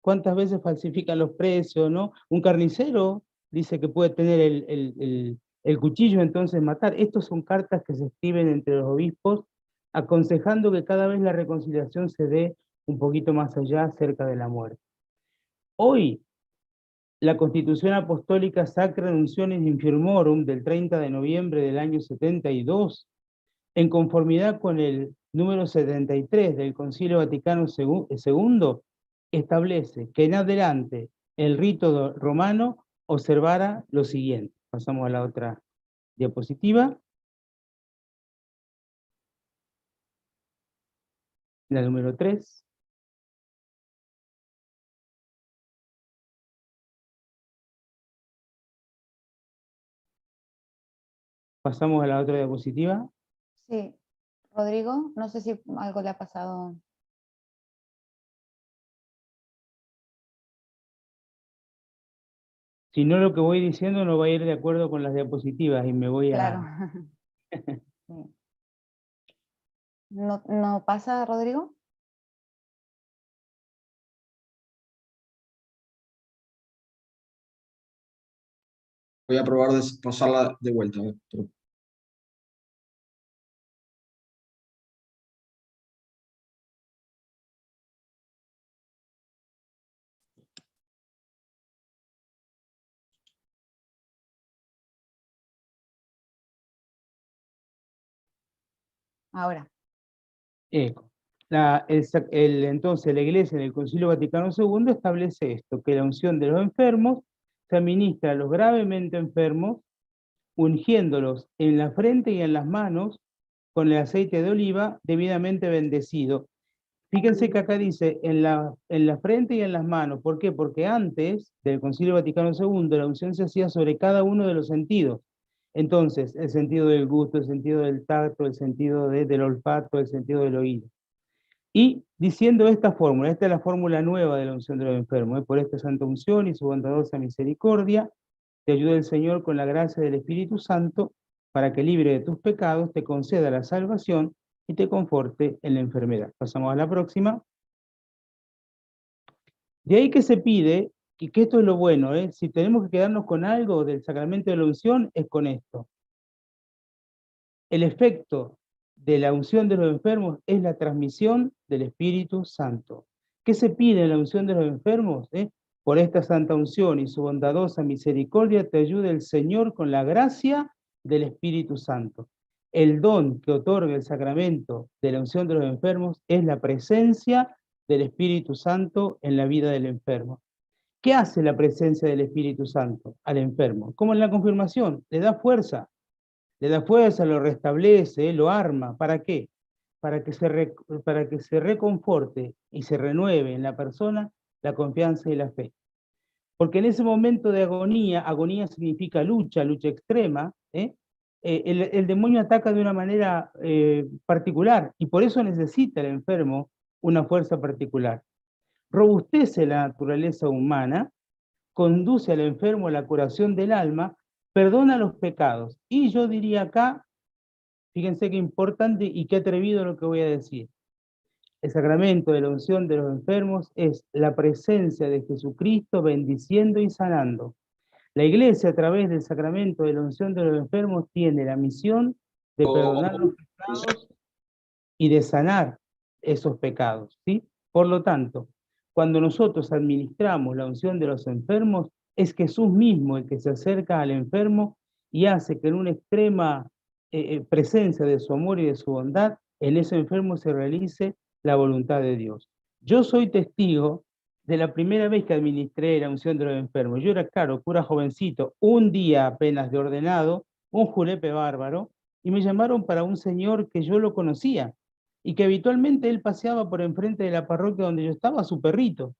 cuántas veces falsifican los precios, ¿no? Un carnicero dice que puede tener El cuchillo entonces matar. Estos son cartas que se escriben entre los obispos, aconsejando que cada vez la reconciliación se dé un poquito más allá, cerca de la muerte. Hoy, la Constitución Apostólica Sacra Nuncionis Infirmorum del 30 de noviembre del año 72, en conformidad con el número 73 del Concilio Vaticano II, establece que en adelante el rito romano observara lo siguiente. Pasamos a la otra diapositiva. La número 3. Pasamos a la otra diapositiva. Sí. Rodrigo, no sé si algo le ha pasado. Si no, lo que voy diciendo no va a ir de acuerdo con las diapositivas y me voy Claro. a... Sí. ¿No pasa, Rodrigo? Voy a probar de pasarla de vuelta. A ver, Ahora. Entonces la Iglesia en el Concilio Vaticano II establece esto, que la unción de los enfermos se administra a los gravemente enfermos, ungiéndolos en la frente y en las manos con el aceite de oliva debidamente bendecido. Fíjense que acá dice en la frente y en las manos. ¿Por qué? Porque antes del Concilio Vaticano II la unción se hacía sobre cada uno de los sentidos. Entonces, el sentido del gusto, el sentido del tacto, el sentido del olfato, el sentido del oído. Y diciendo esta fórmula, esta es la fórmula nueva de la unción de los enfermos, por esta santa unción y su bondadosa misericordia, te ayude el Señor con la gracia del Espíritu Santo, para que libre de tus pecados te conceda la salvación y te conforte en la enfermedad. Pasamos a la próxima. De ahí que se pide, y que esto es lo bueno, si tenemos que quedarnos con algo del sacramento de la unción, es con esto. El efecto de la unción de los enfermos es la transmisión del Espíritu Santo. ¿Qué se pide en la unción de los enfermos? Por esta santa unción y su bondadosa misericordia te ayude el Señor con la gracia del Espíritu Santo. El don que otorga el sacramento de la unción de los enfermos es la presencia del Espíritu Santo en la vida del enfermo. ¿Qué hace la presencia del Espíritu Santo al enfermo? Como en la confirmación, le da fuerza, lo restablece, lo arma. ¿Para qué? Para que se reconforte y se renueve en la persona la confianza y la fe. Porque en ese momento de agonía, agonía significa lucha, lucha extrema, el demonio ataca de una manera particular y por eso necesita el enfermo una fuerza particular. Robustece la naturaleza humana, conduce al enfermo a la curación del alma, perdona los pecados. Y yo diría acá, fíjense qué importante y qué atrevido lo que voy a decir. El sacramento de la unción de los enfermos es la presencia de Jesucristo bendiciendo y sanando. La Iglesia, a través del sacramento de la unción de los enfermos, tiene la misión de perdonar los pecados y de sanar esos pecados, ¿sí? Por lo tanto, cuando nosotros administramos la unción de los enfermos, es Jesús mismo el que se acerca al enfermo y hace que en una extrema presencia de su amor y de su bondad, en ese enfermo se realice la voluntad de Dios. Yo soy testigo de la primera vez que administré la unción de los enfermos. Yo era, claro, cura jovencito, un día apenas de ordenado, un julepe bárbaro, y me llamaron para un señor que yo lo conocía, y que habitualmente él paseaba por enfrente de la parroquia donde yo estaba, su perrito.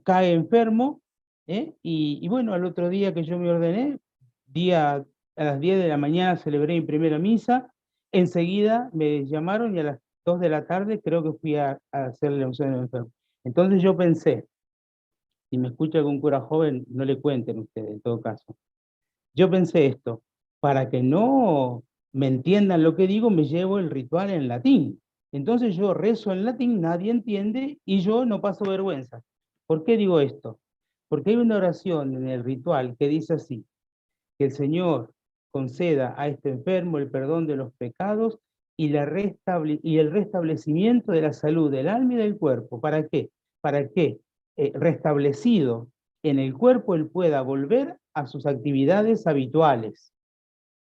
Cae enfermo, y bueno, al otro día que yo me ordené, a las 10 de la mañana celebré mi primera misa, enseguida me llamaron y a las 2 de la tarde creo que fui a hacerle la unción al enfermo. Entonces yo pensé, si me escucha algún cura joven, no le cuenten ustedes, en todo caso. Yo pensé esto, para que no me entiendan lo que digo, me llevo el ritual en latín. Entonces yo rezo en latín, nadie entiende y yo no paso vergüenza. ¿Por qué digo esto? Porque hay una oración en el ritual que dice así, que el Señor conceda a este enfermo el perdón de los pecados y el restablecimiento de la salud del alma y del cuerpo. ¿Para qué? Para que, restablecido en el cuerpo, él pueda volver a sus actividades habituales.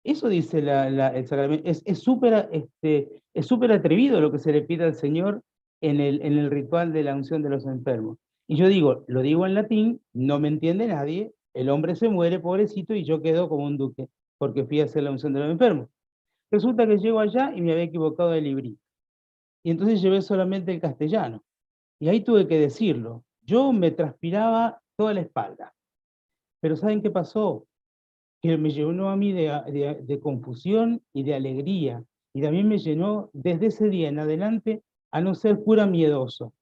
Eso dice el sacramento. Es súper atrevido lo que se le pide al Señor en el ritual de la unción de los enfermos. Y yo digo, lo digo en latín, no me entiende nadie, el hombre se muere, pobrecito, y yo quedo como un duque, porque fui a hacer la unción de los enfermos. Resulta que llego allá y me había equivocado de librito. Y entonces llevé solamente el castellano. Y ahí tuve que decirlo. Yo me transpiraba toda la espalda. Pero ¿saben qué pasó? Que me llenó a mí de confusión y de alegría. Y también me llenó desde ese día en adelante a no ser cura miedoso.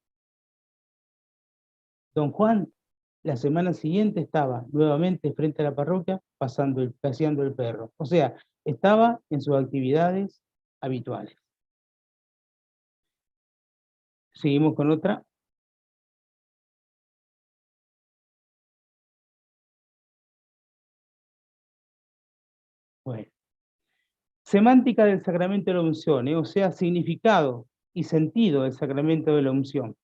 Don Juan, la semana siguiente estaba nuevamente frente a la parroquia paseando el perro. O sea, estaba en sus actividades habituales. Seguimos con otra. Bueno. Semántica del sacramento de la unción, o sea, significado y sentido del sacramento de la unción.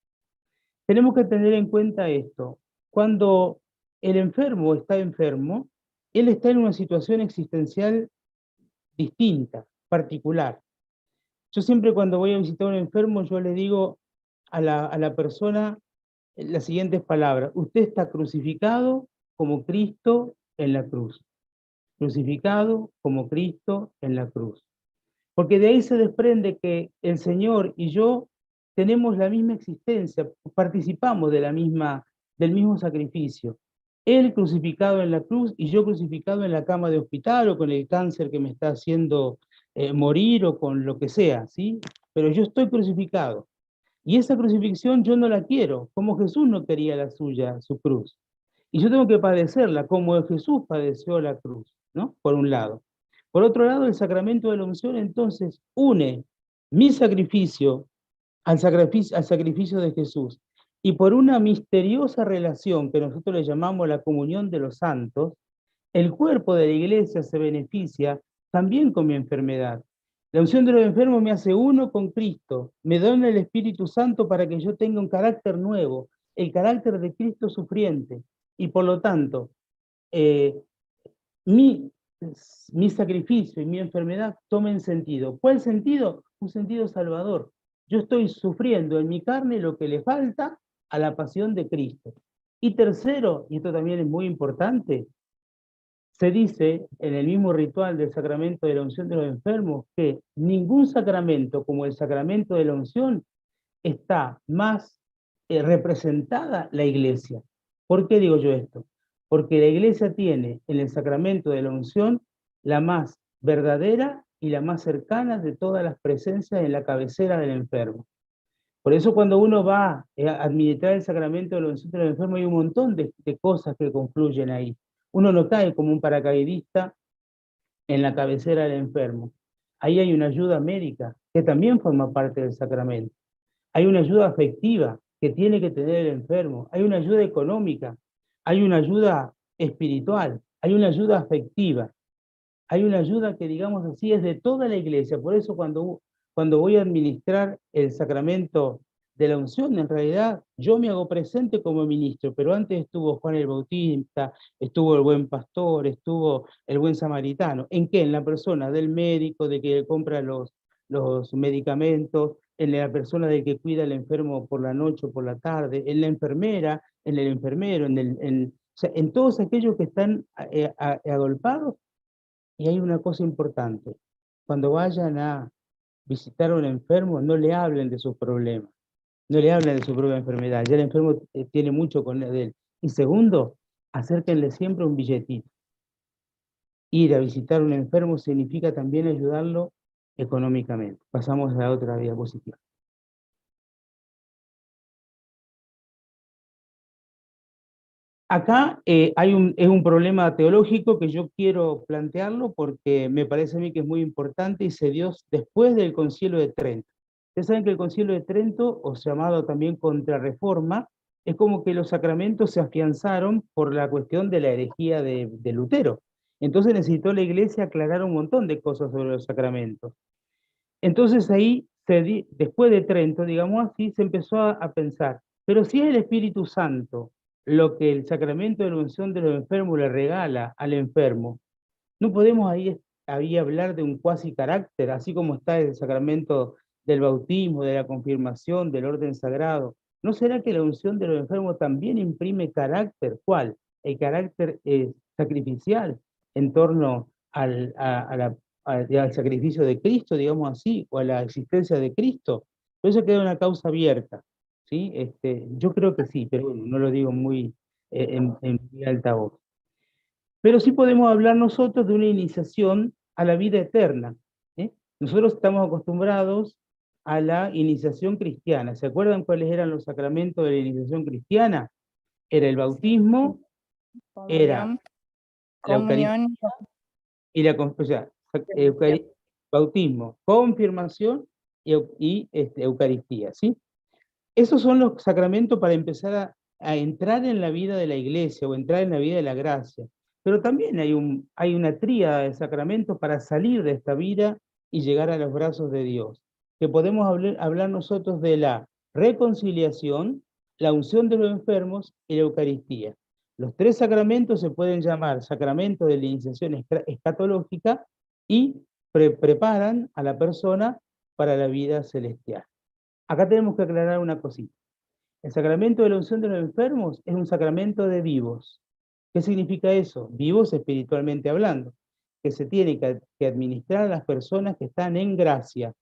Tenemos que tener en cuenta esto. Cuando el enfermo está enfermo, él está en una situación existencial distinta, particular. Yo siempre cuando voy a visitar a un enfermo, yo le digo a la persona las siguientes palabras: usted está crucificado como Cristo en la cruz. Crucificado como Cristo en la cruz. Porque de ahí se desprende que el Señor y yo tenemos la misma existencia, participamos del mismo sacrificio. Él crucificado en la cruz y yo crucificado en la cama de hospital o con el cáncer que me está haciendo morir o con lo que sea, ¿sí? Pero yo estoy crucificado. Y esa crucifixión yo no la quiero, como Jesús no quería la suya, su cruz. Y yo tengo que padecerla como Jesús padeció la cruz, ¿no? Por un lado. Por otro lado, el sacramento de la unción entonces une mi sacrificio al sacrificio de Jesús. Y por una misteriosa relación que nosotros le llamamos la comunión de los santos, el cuerpo de la iglesia se beneficia también con mi enfermedad. La unción de los enfermos me hace uno con Cristo, me dona el Espíritu Santo para que yo tenga un carácter nuevo, el carácter de Cristo sufriente. Y por lo tanto, mi sacrificio y mi enfermedad tomen sentido. ¿Cuál sentido? Un sentido salvador. Yo estoy sufriendo en mi carne lo que le falta a la pasión de Cristo. Y tercero, y esto también es muy importante, se dice en el mismo ritual del sacramento de la unción de los enfermos que ningún sacramento como el sacramento de la unción está más representada la iglesia. ¿Por qué digo yo esto? Porque la iglesia tiene en el sacramento de la unción la más verdadera y la más cercana de todas las presencias en la cabecera del enfermo. Por eso cuando uno va a administrar el sacramento de la unción del enfermo hay un montón de cosas que confluyen ahí. Uno no cae como un paracaidista en la cabecera del enfermo. Ahí hay una ayuda médica que también forma parte del sacramento. Hay una ayuda afectiva que tiene que tener el enfermo. Hay una ayuda económica. Hay una ayuda espiritual. Hay una ayuda afectiva. Hay una ayuda que, digamos así, es de toda la iglesia. Por eso cuando voy a administrar el sacramento de la unción, en realidad yo me hago presente como ministro, pero antes estuvo Juan el Bautista, estuvo el buen pastor, estuvo el buen samaritano. ¿En qué? En la persona del médico, de que compra los medicamentos, en la persona del que cuida al enfermo por la noche o por la tarde, en la enfermera, en el enfermero, o sea, en todos aquellos que están agolpados. Y hay una cosa importante: cuando vayan a visitar a un enfermo, no le hablen de sus problemas, no le hablen de su propia enfermedad, ya el enfermo tiene mucho con él. Y segundo, acérquenle siempre un billetito. Ir a visitar a un enfermo significa también ayudarlo económicamente. Pasamos a la otra diapositiva. Acá es un problema teológico que yo quiero plantearlo porque me parece a mí que es muy importante y se dio después del Concilio de Trento. Ustedes saben que el Concilio de Trento, o llamado también Contrarreforma, es como que los sacramentos se afianzaron por la cuestión de la herejía de Lutero. Entonces necesitó la iglesia aclarar un montón de cosas sobre los sacramentos. Entonces ahí, después de Trento, digamos así, se empezó a pensar, pero si es el Espíritu Santo lo que el sacramento de la unción de los enfermos le regala al enfermo, ¿no podemos ahí hablar de un cuasi carácter, así como está el sacramento del bautismo, de la confirmación, del orden sagrado? ¿No será que la unción de los enfermos también imprime carácter? ¿Cuál? El carácter sacrificial en torno al sacrificio de Cristo, digamos así, o a la existencia de Cristo. Por eso queda una causa abierta, ¿sí? Yo creo que sí, pero bueno, no lo digo muy en muy alta voz. Pero sí podemos hablar nosotros de una iniciación a la vida eterna. Nosotros estamos acostumbrados a la iniciación cristiana. ¿Se acuerdan cuáles eran los sacramentos de la iniciación cristiana? Era el bautismo, era la Eucaristía y bautismo, confirmación y Eucaristía, ¿sí? Esos son los sacramentos para empezar a entrar en la vida de la iglesia o entrar en la vida de la gracia. Pero también hay una tríada de sacramentos para salir de esta vida y llegar a los brazos de Dios. Que podemos hablar nosotros de la reconciliación, la unción de los enfermos y la Eucaristía. Los tres sacramentos se pueden llamar sacramentos de la iniciación escatológica y preparan a la persona para la vida celestial. Acá tenemos que aclarar una cosita. El sacramento de la unción de los enfermos es un sacramento de vivos. ¿Qué significa eso? Vivos espiritualmente hablando, que se tiene que administrar a las personas que están en gracia.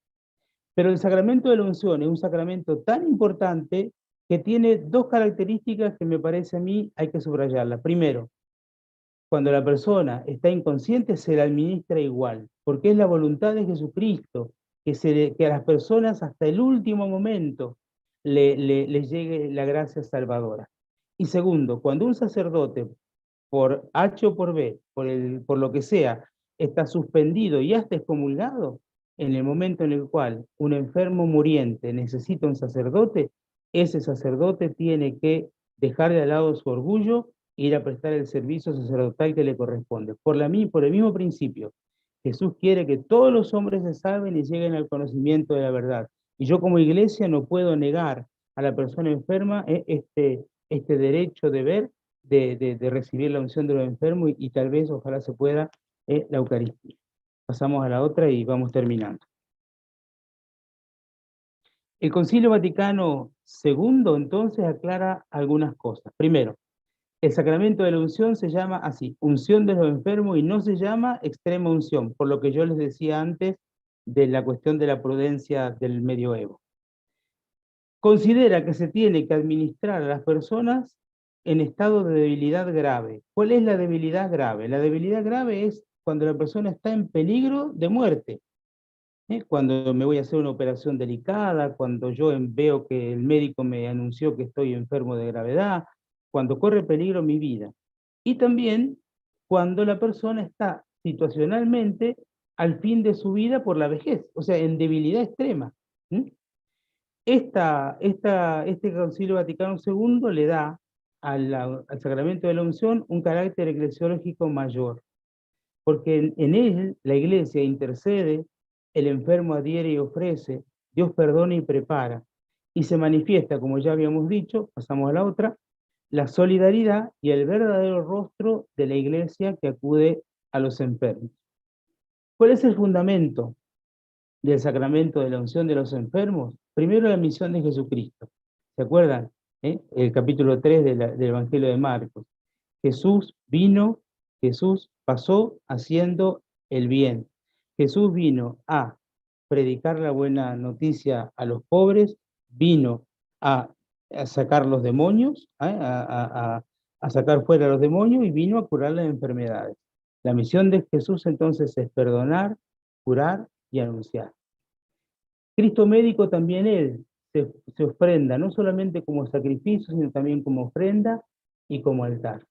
Pero el sacramento de la unción es un sacramento tan importante que tiene dos características que me parece a mí hay que subrayarlas. Primero, cuando la persona está inconsciente se la administra igual, porque es la voluntad de Jesucristo que a las personas hasta el último momento les llegue la gracia salvadora. Y segundo, cuando un sacerdote, por H o por B, por lo que sea, está suspendido y hasta excomulgado, en el momento en el cual un enfermo muriente necesita un sacerdote, ese sacerdote tiene que dejar de lado su orgullo e ir a prestar el servicio sacerdotal que le corresponde. Por el mismo principio, Jesús quiere que todos los hombres se salven y lleguen al conocimiento de la verdad. Y yo como iglesia no puedo negar a la persona enferma este derecho, deber de recibir la unción de los enfermos y tal vez, ojalá se pueda, la Eucaristía. Pasamos a la otra y vamos terminando. El Concilio Vaticano II entonces aclara algunas cosas. Primero, el sacramento de la unción se llama así, unción de los enfermos, y no se llama extrema unción, por lo que yo les decía antes de la cuestión de la prudencia del medioevo. Considera que se tiene que administrar a las personas en estado de debilidad grave. ¿Cuál es la debilidad grave? La debilidad grave es cuando la persona está en peligro de muerte. Cuando me voy a hacer una operación delicada, cuando yo veo que el médico me anunció que estoy enfermo de gravedad, cuando corre peligro mi vida. Y también cuando la persona está situacionalmente al fin de su vida por la vejez, o sea, en debilidad extrema. Este Concilio Vaticano II le da al sacramento de la unción un carácter eclesiológico mayor, porque en él la iglesia intercede, el enfermo adhiere y ofrece, Dios perdona y prepara, y se manifiesta, como ya habíamos dicho, pasamos a la otra, la solidaridad y el verdadero rostro de la iglesia que acude a los enfermos. ¿Cuál es el fundamento del sacramento de la unción de los enfermos? Primero, la misión de Jesucristo. ¿Se acuerdan? El capítulo 3 del Evangelio de Marcos. Jesús vino, Jesús pasó haciendo el bien. Jesús vino a predicar la buena noticia a los pobres, vino a sacar los demonios, a sacar fuera los demonios, y vino a curar las enfermedades. La misión de Jesús entonces es perdonar, curar y anunciar. Cristo médico también él se ofrenda, no solamente como sacrificio, sino también como ofrenda y como altar.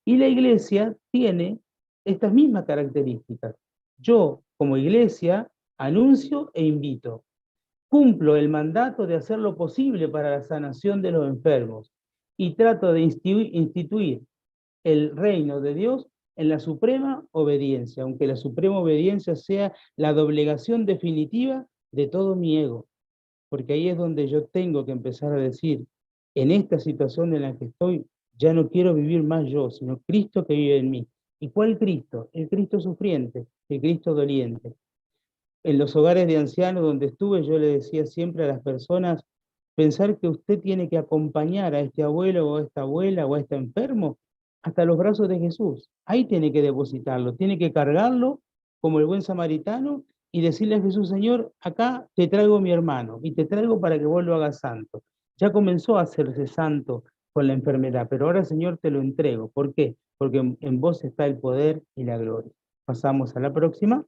Y la iglesia tiene estas mismas características. Yo, como iglesia, anuncio e invito. Cumplo el mandato de hacer lo posible para la sanación de los enfermos y trato de instituir el reino de Dios en la suprema obediencia, aunque la suprema obediencia sea la doblegación definitiva de todo mi ego, porque ahí es donde yo tengo que empezar a decir, en esta situación en la que estoy, ya no quiero vivir más yo, sino Cristo que vive en mí. ¿Y cuál Cristo? El Cristo sufriente, el Cristo doliente. En los hogares de ancianos donde estuve, yo le decía siempre a las personas, pensar que usted tiene que acompañar a este abuelo o a esta abuela o a este enfermo hasta los brazos de Jesús. Ahí tiene que depositarlo, tiene que cargarlo como el buen samaritano y decirle a Jesús, Señor, acá te traigo mi hermano y te traigo para que vos lo hagas santo. Ya comenzó a hacerse santo con la enfermedad, pero ahora, Señor, te lo entrego. ¿Por qué? Porque en vos está el poder y la gloria. Pasamos a la próxima.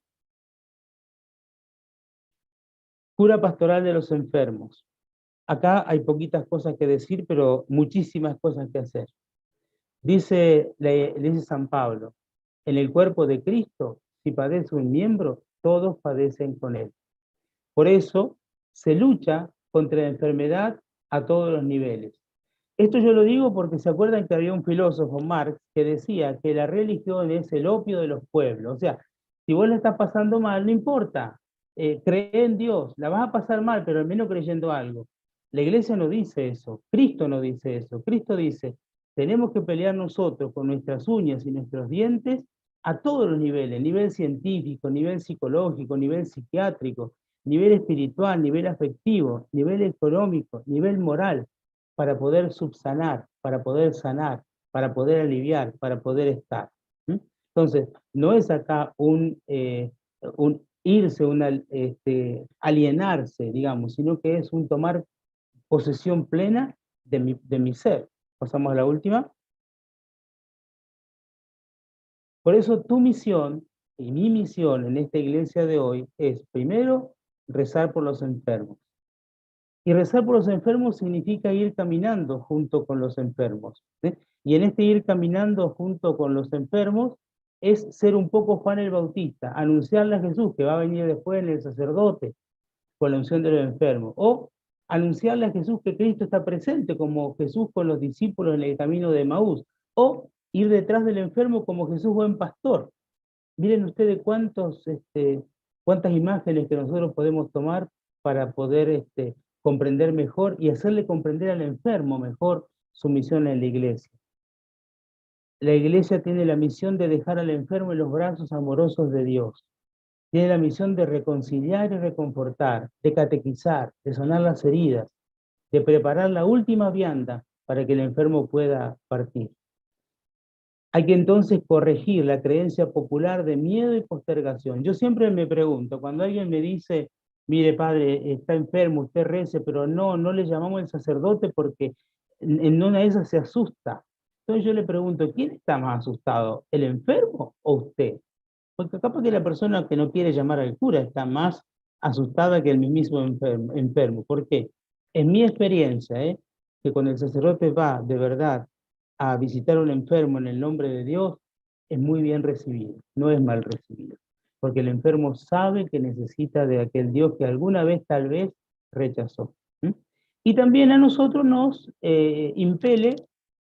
Cura pastoral de los enfermos. Acá hay poquitas cosas que decir, pero muchísimas cosas que hacer. Dice San Pablo, en el cuerpo de Cristo, si padece un miembro, todos padecen con él. Por eso se lucha contra la enfermedad a todos los niveles. Esto yo lo digo porque se acuerdan que había un filósofo, Marx, que decía que la religión es el opio de los pueblos. O sea, si vos la estás pasando mal, no importa, cree en Dios, la vas a pasar mal, pero al menos creyendo algo. La iglesia no dice eso, Cristo no dice eso. Cristo dice, tenemos que pelear nosotros con nuestras uñas y nuestros dientes a todos los niveles, nivel científico, nivel psicológico, nivel psiquiátrico, nivel espiritual, nivel afectivo, nivel económico, nivel moral, para poder subsanar, para poder sanar, para poder aliviar, para poder estar. Entonces, no es acá un irse, alienarse, digamos, sino que es un tomar posesión plena de mi ser. Pasamos a la última. Por eso tu misión y mi misión en esta iglesia de hoy es, primero, rezar por los enfermos. Y rezar por los enfermos significa ir caminando junto con los enfermos. ¿Sí? Y en este ir caminando junto con los enfermos es ser un poco Juan el Bautista, anunciarle a Jesús que va a venir después en el sacerdote con la unción de los enfermos. O anunciarle a Jesús que Cristo está presente como Jesús con los discípulos en el camino de Emaús. O ir detrás del enfermo como Jesús buen pastor. Miren ustedes cuántas imágenes que nosotros podemos tomar para poder comprender mejor y hacerle comprender al enfermo mejor su misión en la iglesia. La iglesia tiene la misión de dejar al enfermo en los brazos amorosos de Dios. Tiene la misión de reconciliar y reconfortar, de catequizar, de sanar las heridas, de preparar la última vianda para que el enfermo pueda partir. Hay que entonces corregir la creencia popular de miedo y postergación. Yo siempre me pregunto, cuando alguien me dice, mire padre, está enfermo, usted rece, pero no le llamamos al sacerdote porque en una de esas se asusta. Entonces yo le pregunto, ¿quién está más asustado, el enfermo o usted? Porque capaz que la persona que no quiere llamar al cura está más asustada que el mismo enfermo. ¿Por qué? En mi experiencia, que cuando el sacerdote va de verdad a visitar a un enfermo en el nombre de Dios, es muy bien recibido, no es mal recibido. Porque el enfermo sabe que necesita de aquel Dios que alguna vez tal vez rechazó. Y también a nosotros nos impele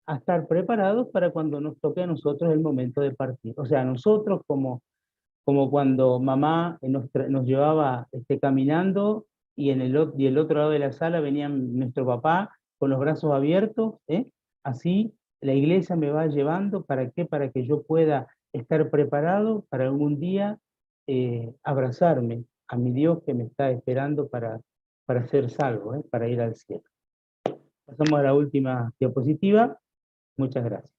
a estar preparados para cuando nos toque a nosotros el momento de partir. O sea, nosotros como cuando mamá nos llevaba caminando y el otro lado de la sala venía nuestro papá con los brazos abiertos, así la iglesia me va llevando, ¿para qué? Para que yo pueda estar preparado para algún día abrazarme a mi Dios que me está esperando para ser salvo, para ir al cielo. Pasamos a la última diapositiva. Muchas gracias.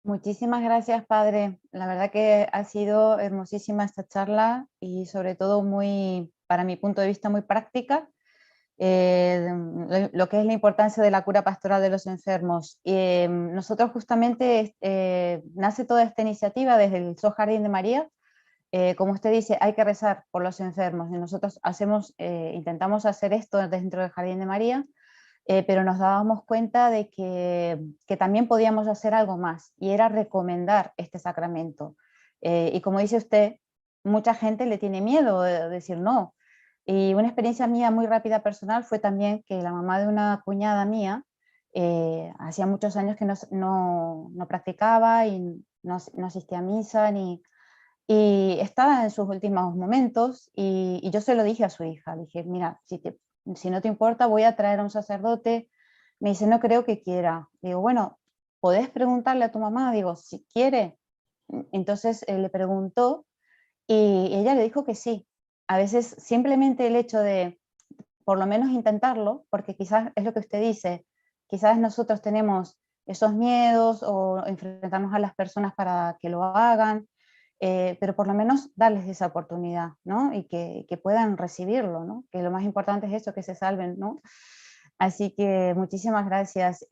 Muchísimas gracias, padre. La verdad que ha sido hermosísima esta charla y sobre todo muy, para mi punto de vista, muy práctica. Lo que es la importancia de la cura pastoral de los enfermos. Nosotros justamente nace toda esta iniciativa desde el So Jardín de María. Como usted dice, hay que rezar por los enfermos y nosotros intentamos hacer esto dentro del Jardín de María, pero nos dábamos cuenta de que también podíamos hacer algo más y era recomendar este sacramento. Y como dice usted, mucha gente le tiene miedo de decir no. Y una experiencia mía muy rápida personal fue también que la mamá de una cuñada mía Hacía muchos años que no practicaba y no asistía a misa, y estaba en sus últimos momentos, y yo se lo dije a su hija, le dije, mira, si no te importa, voy a traer a un sacerdote. Me dice, no creo que quiera. Digo, bueno, ¿podés preguntarle a tu mamá? Digo, si quiere. Entonces le preguntó y ella le dijo que sí. A veces simplemente el hecho de por lo menos intentarlo, porque quizás es lo que usted dice, quizás nosotros tenemos esos miedos o enfrentarnos a las personas para que lo hagan, pero por lo menos darles esa oportunidad, ¿no? Y que puedan recibirlo, ¿no? Que lo más importante es eso, que se salven, ¿no? Así que muchísimas gracias.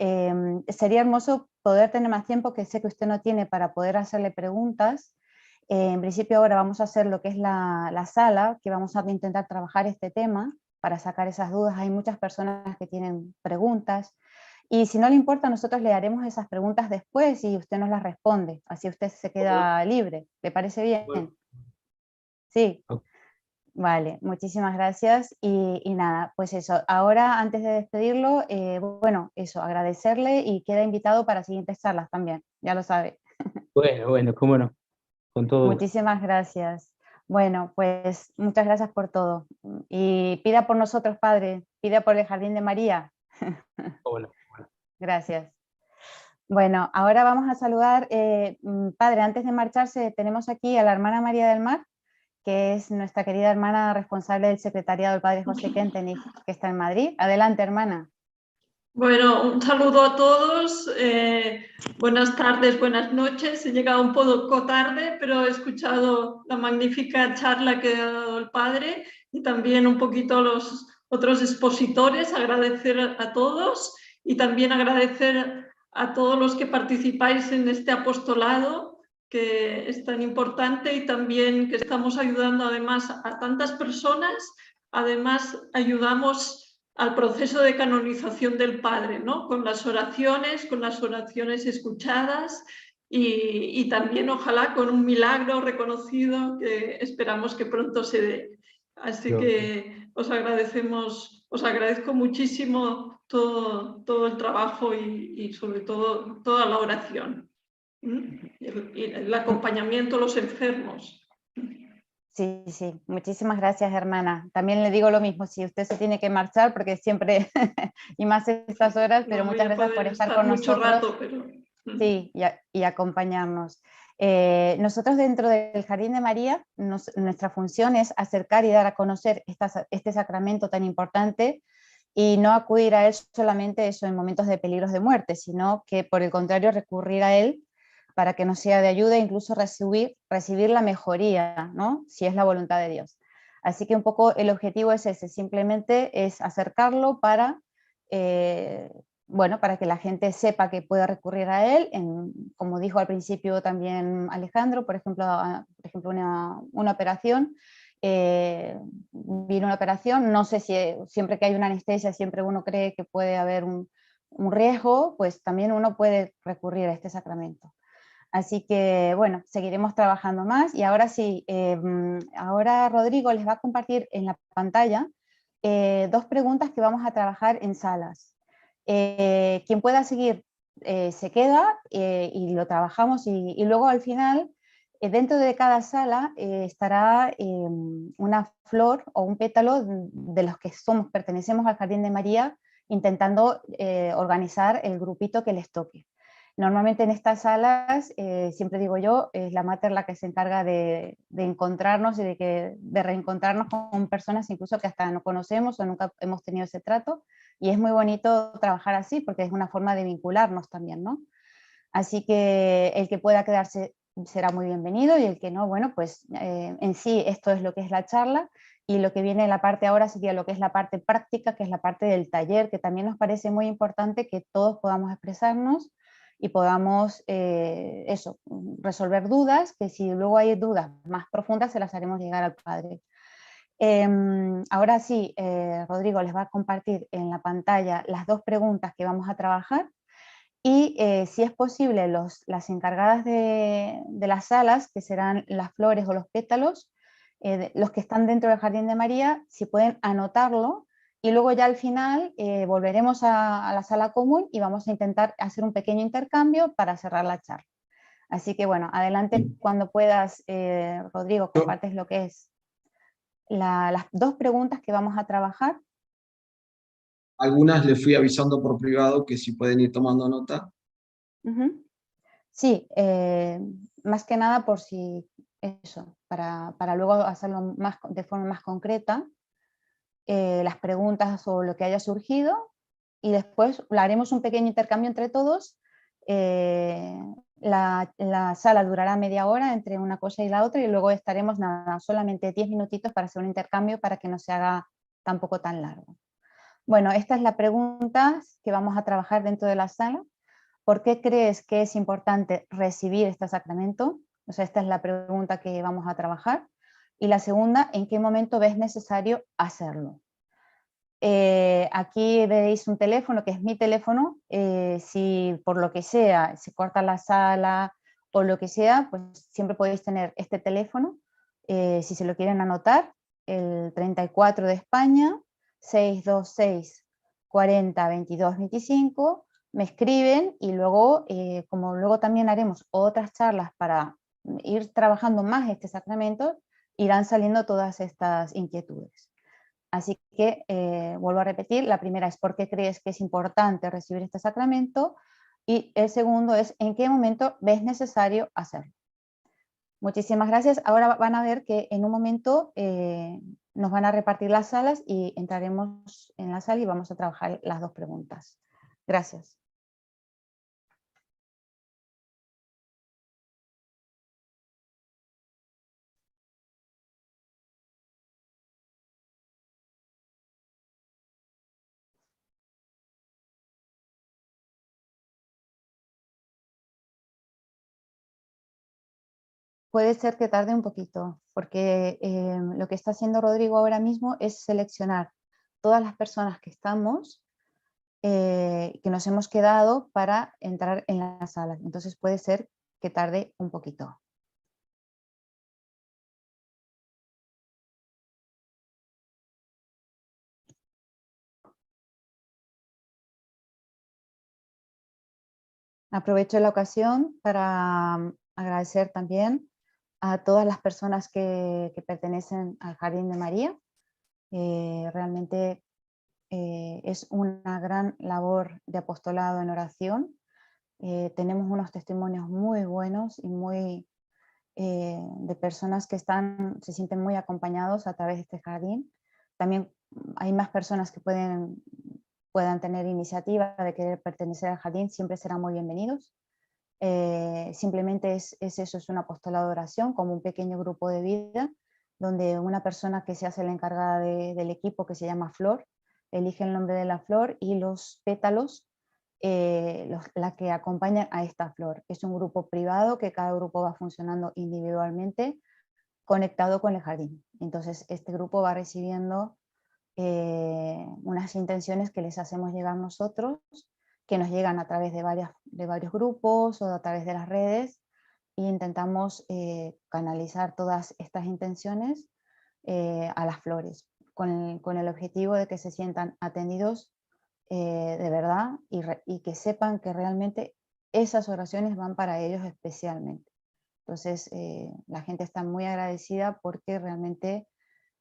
Sería hermoso poder tener más tiempo, que sé que usted no tiene, para poder hacerle preguntas. En principio ahora vamos a hacer lo que es la sala, que vamos a intentar trabajar este tema para sacar esas dudas. Hay muchas personas que tienen preguntas, y si no le importa, nosotros le haremos esas preguntas después y usted nos las responde, así usted se queda libre. ¿Le parece bien? Bueno. Sí. Ok. Vale, muchísimas gracias, y nada, pues eso, ahora antes de despedirlo, bueno, eso, agradecerle, y queda invitado para siguientes charlas también, ya lo sabe. Bueno, cómo no, con todo gusto. Muchísimas gracias. Bueno, pues muchas gracias por todo, y pida por nosotros, Padre, pida por el Jardín de María. Cómo no. Gracias. Bueno, ahora vamos a saludar, Padre, antes de marcharse, tenemos aquí a la hermana María del Mar, que es nuestra querida hermana responsable del secretariado del Padre José Kentenich, que está en Madrid. Adelante, hermana. Bueno, un saludo a todos, buenas tardes, buenas noches. He llegado un poco tarde, pero he escuchado la magnífica charla que ha dado el Padre, y también un poquito a los otros expositores. Agradecer a todos, y también agradecer a todos los que participáis en este apostolado, que es tan importante, y también que estamos ayudando además a tantas personas. Además, ayudamos al proceso de canonización del Padre, ¿no? Con las oraciones escuchadas, y también ojalá con un milagro reconocido que esperamos que pronto se dé. Así que os agradezco muchísimo todo el trabajo, y sobre todo toda la oración, y el acompañamiento a los enfermos. Sí, sí, muchísimas gracias, hermana. También le digo lo mismo, si usted se tiene que marchar, porque siempre, y más estas horas, pero No voy muchas a gracias poder por estar estar con mucho nosotros. rato, pero... Sí, y acompañarnos. Nosotros dentro del Jardín de María, nuestra función es acercar y dar a conocer este sacramento tan importante, y no acudir a él solamente eso en momentos de peligros de muerte, sino que por el contrario recurrir a él para que nos sea de ayuda, e incluso recibir la mejoría, ¿no? Si es la voluntad de Dios. Así que un poco el objetivo es ese, simplemente es acercarlo para, bueno, para que la gente sepa que puede recurrir a él, como dijo al principio también Alejandro, por ejemplo una operación. Vino una operación, no sé si siempre que hay una anestesia, siempre uno cree que puede haber un riesgo, pues también uno puede recurrir a este sacramento. Así que bueno, seguiremos trabajando más, y ahora sí, ahora Rodrigo les va a compartir en la pantalla dos preguntas que vamos a trabajar en salas. Quien pueda seguir se queda, y lo trabajamos, y luego al final, dentro de cada sala estará una flor o un pétalo de los que pertenecemos al Jardín de María, intentando organizar el grupito que les toque. Normalmente en estas salas, siempre digo yo, es la mater la que se encarga de encontrarnos y de reencontrarnos con personas incluso que hasta no conocemos o nunca hemos tenido ese trato, y es muy bonito trabajar así porque es una forma de vincularnos también, ¿no? Así que el que pueda quedarse será muy bienvenido, y el que no, bueno, pues en sí esto es lo que es la charla, y lo que viene en la parte ahora sería lo que es la parte práctica, que es la parte del taller, que también nos parece muy importante que todos podamos expresarnos y podamos resolver dudas, que si luego hay dudas más profundas se las haremos llegar al Padre. Ahora sí, Rodrigo les va a compartir en la pantalla las dos preguntas que vamos a trabajar, y si es posible, las encargadas de las salas, que serán las flores o los pétalos, los que están dentro del Jardín de María, si pueden anotarlo Y luego ya al final volveremos a la sala común y vamos a intentar hacer un pequeño intercambio para cerrar la charla. Así que bueno, adelante cuando puedas, Rodrigo, compartes lo que es las 2 preguntas que vamos a trabajar. Algunas les fui avisando por privado que si pueden ir tomando nota. Sí, más que nada por si eso, para luego hacerlo de forma más concreta, las preguntas o lo que haya surgido, y después haremos un pequeño intercambio entre todos. La sala durará media hora entre una cosa y la otra, y luego estaremos solamente 10 minutitos para hacer un intercambio para que no se haga tampoco tan largo. Bueno, esta es la pregunta que vamos a trabajar dentro de la sala. ¿Por qué crees que es importante recibir este sacramento? O sea, esta es la pregunta que vamos a trabajar. Y la segunda, ¿en qué momento ves necesario hacerlo? Aquí veis un teléfono, que es mi teléfono. Si por lo que sea se corta la sala o lo que sea, pues siempre podéis tener este teléfono. Si se lo quieren anotar, el 34 de España, 626 40 22 25, me escriben y luego, como luego también haremos otras charlas para ir trabajando más este sacramento, irán saliendo todas estas inquietudes. Así que vuelvo a repetir, la primera es ¿por qué crees que es importante recibir este sacramento? Y el segundo es ¿en qué momento ves necesario hacerlo? Muchísimas gracias. Ahora van a ver que en un momento nos van a repartir las salas y entraremos en la sala y vamos a trabajar las 2 preguntas. Gracias. Puede ser que tarde un poquito, porque lo que está haciendo Rodrigo ahora mismo es seleccionar todas las personas que estamos, que nos hemos quedado para entrar en la sala. Entonces puede ser que tarde un poquito. Aprovecho la ocasión para agradecer también a todas las personas que pertenecen al Jardín de María. Realmente es una gran labor de apostolado en oración. Tenemos unos testimonios muy buenos y muy de personas que se sienten muy acompañados a través de este jardín. También hay más personas que puedan tener iniciativa de querer pertenecer al jardín, siempre serán muy bienvenidos. Simplemente es eso, es un apostolado de oración, como un pequeño grupo de vida, donde una persona que se hace la encargada del equipo, que se llama Flor, elige el nombre de la flor y los pétalos, la que acompañan a esta flor. Es un grupo privado que cada grupo va funcionando individualmente, conectado con el jardín. Entonces este grupo va recibiendo unas intenciones que les hacemos llegar nosotros, que nos llegan a través de varios grupos o a través de las redes, e intentamos canalizar todas estas intenciones a las flores, con el objetivo de que se sientan atendidos de verdad y que sepan que realmente esas oraciones van para ellos especialmente. Entonces la gente está muy agradecida porque realmente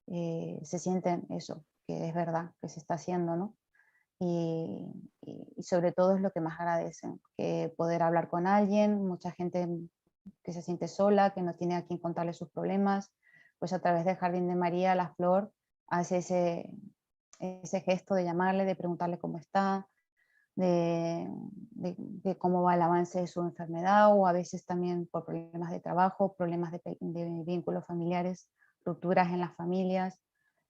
se sienten eso, que es verdad, que se está haciendo, ¿no? Y sobre todo es lo que más agradecen, que poder hablar con alguien, mucha gente que se siente sola, que no tiene a quien contarle sus problemas, pues a través del Jardín de María, la Flor hace ese gesto de llamarle, de preguntarle cómo está, de cómo va el avance de su enfermedad, o a veces también por problemas de trabajo, problemas de vínculos familiares, rupturas en las familias.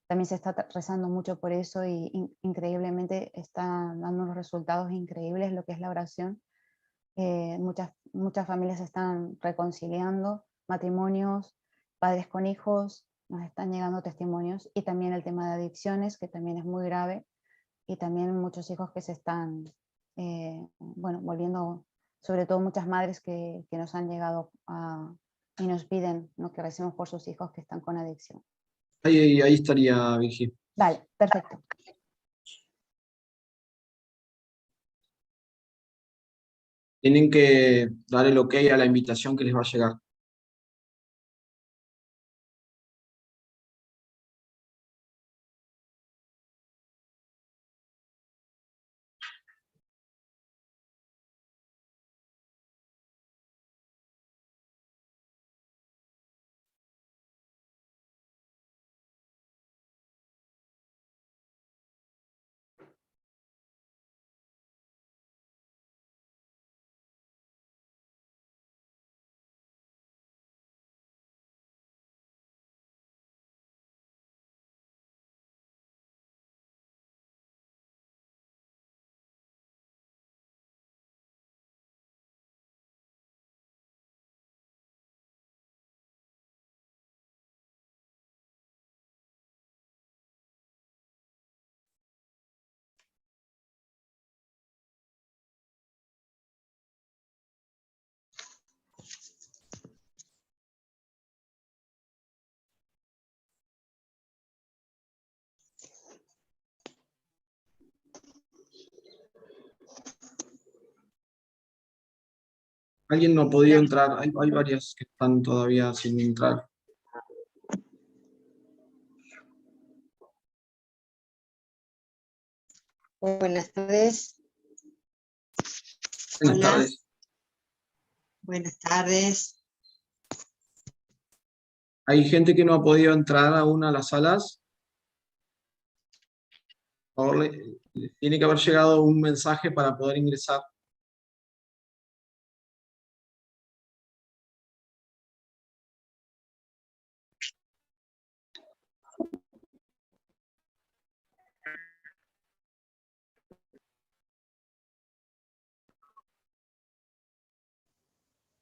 También se está rezando mucho por eso y increíblemente está dando unos resultados increíbles lo que es la oración. Muchas familias se están reconciliando, matrimonios, padres con hijos, nos están llegando testimonios, y también el tema de adicciones, que también es muy grave, y también muchos hijos que se están volviendo, sobre todo muchas madres que nos han llegado y nos piden, ¿no?, que recemos por sus hijos que están con adicción. Ahí estaría, Virgi. Vale, perfecto. Tienen que dar el ok a la invitación que les va a llegar. Alguien no ha podido entrar, hay varias que están todavía sin entrar. Buenas tardes. Buenas Hola. tardes. Buenas tardes. Hay gente que no ha podido entrar aún a las salas. Por favor, le tiene que haber llegado un mensaje para poder ingresar.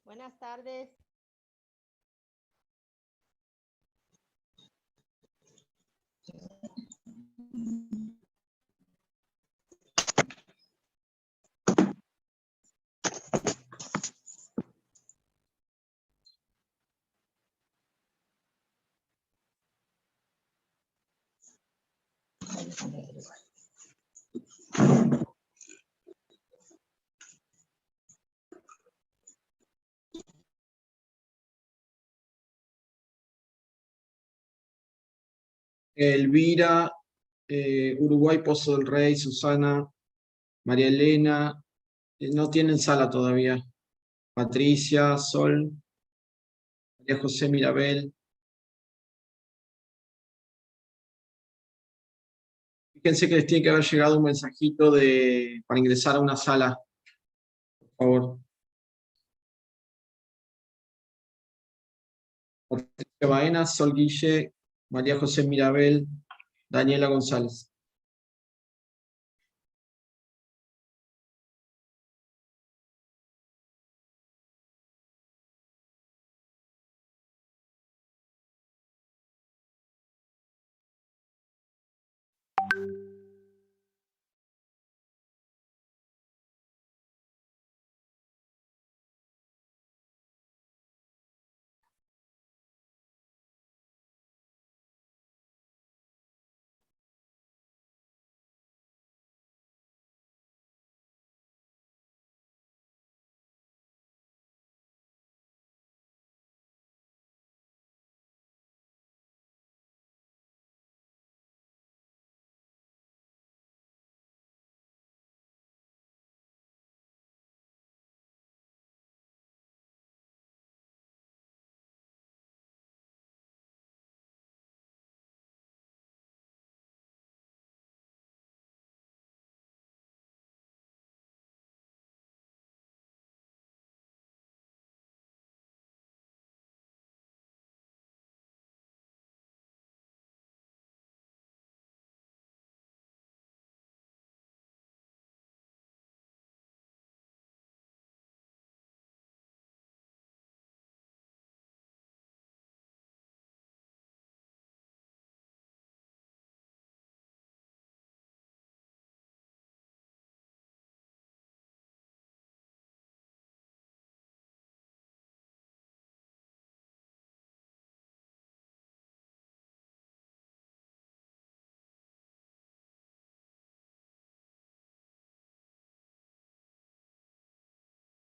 Buenas tardes. Elvira, Uruguay, Pozo del Rey, Susana, María Elena, no tienen sala todavía. Patricia, Sol, María José Mirabel. Fíjense que les tiene que haber llegado un mensajito para ingresar a una sala, por favor. Patricia Baena, Sol Guille, María José Mirabel, Daniela González.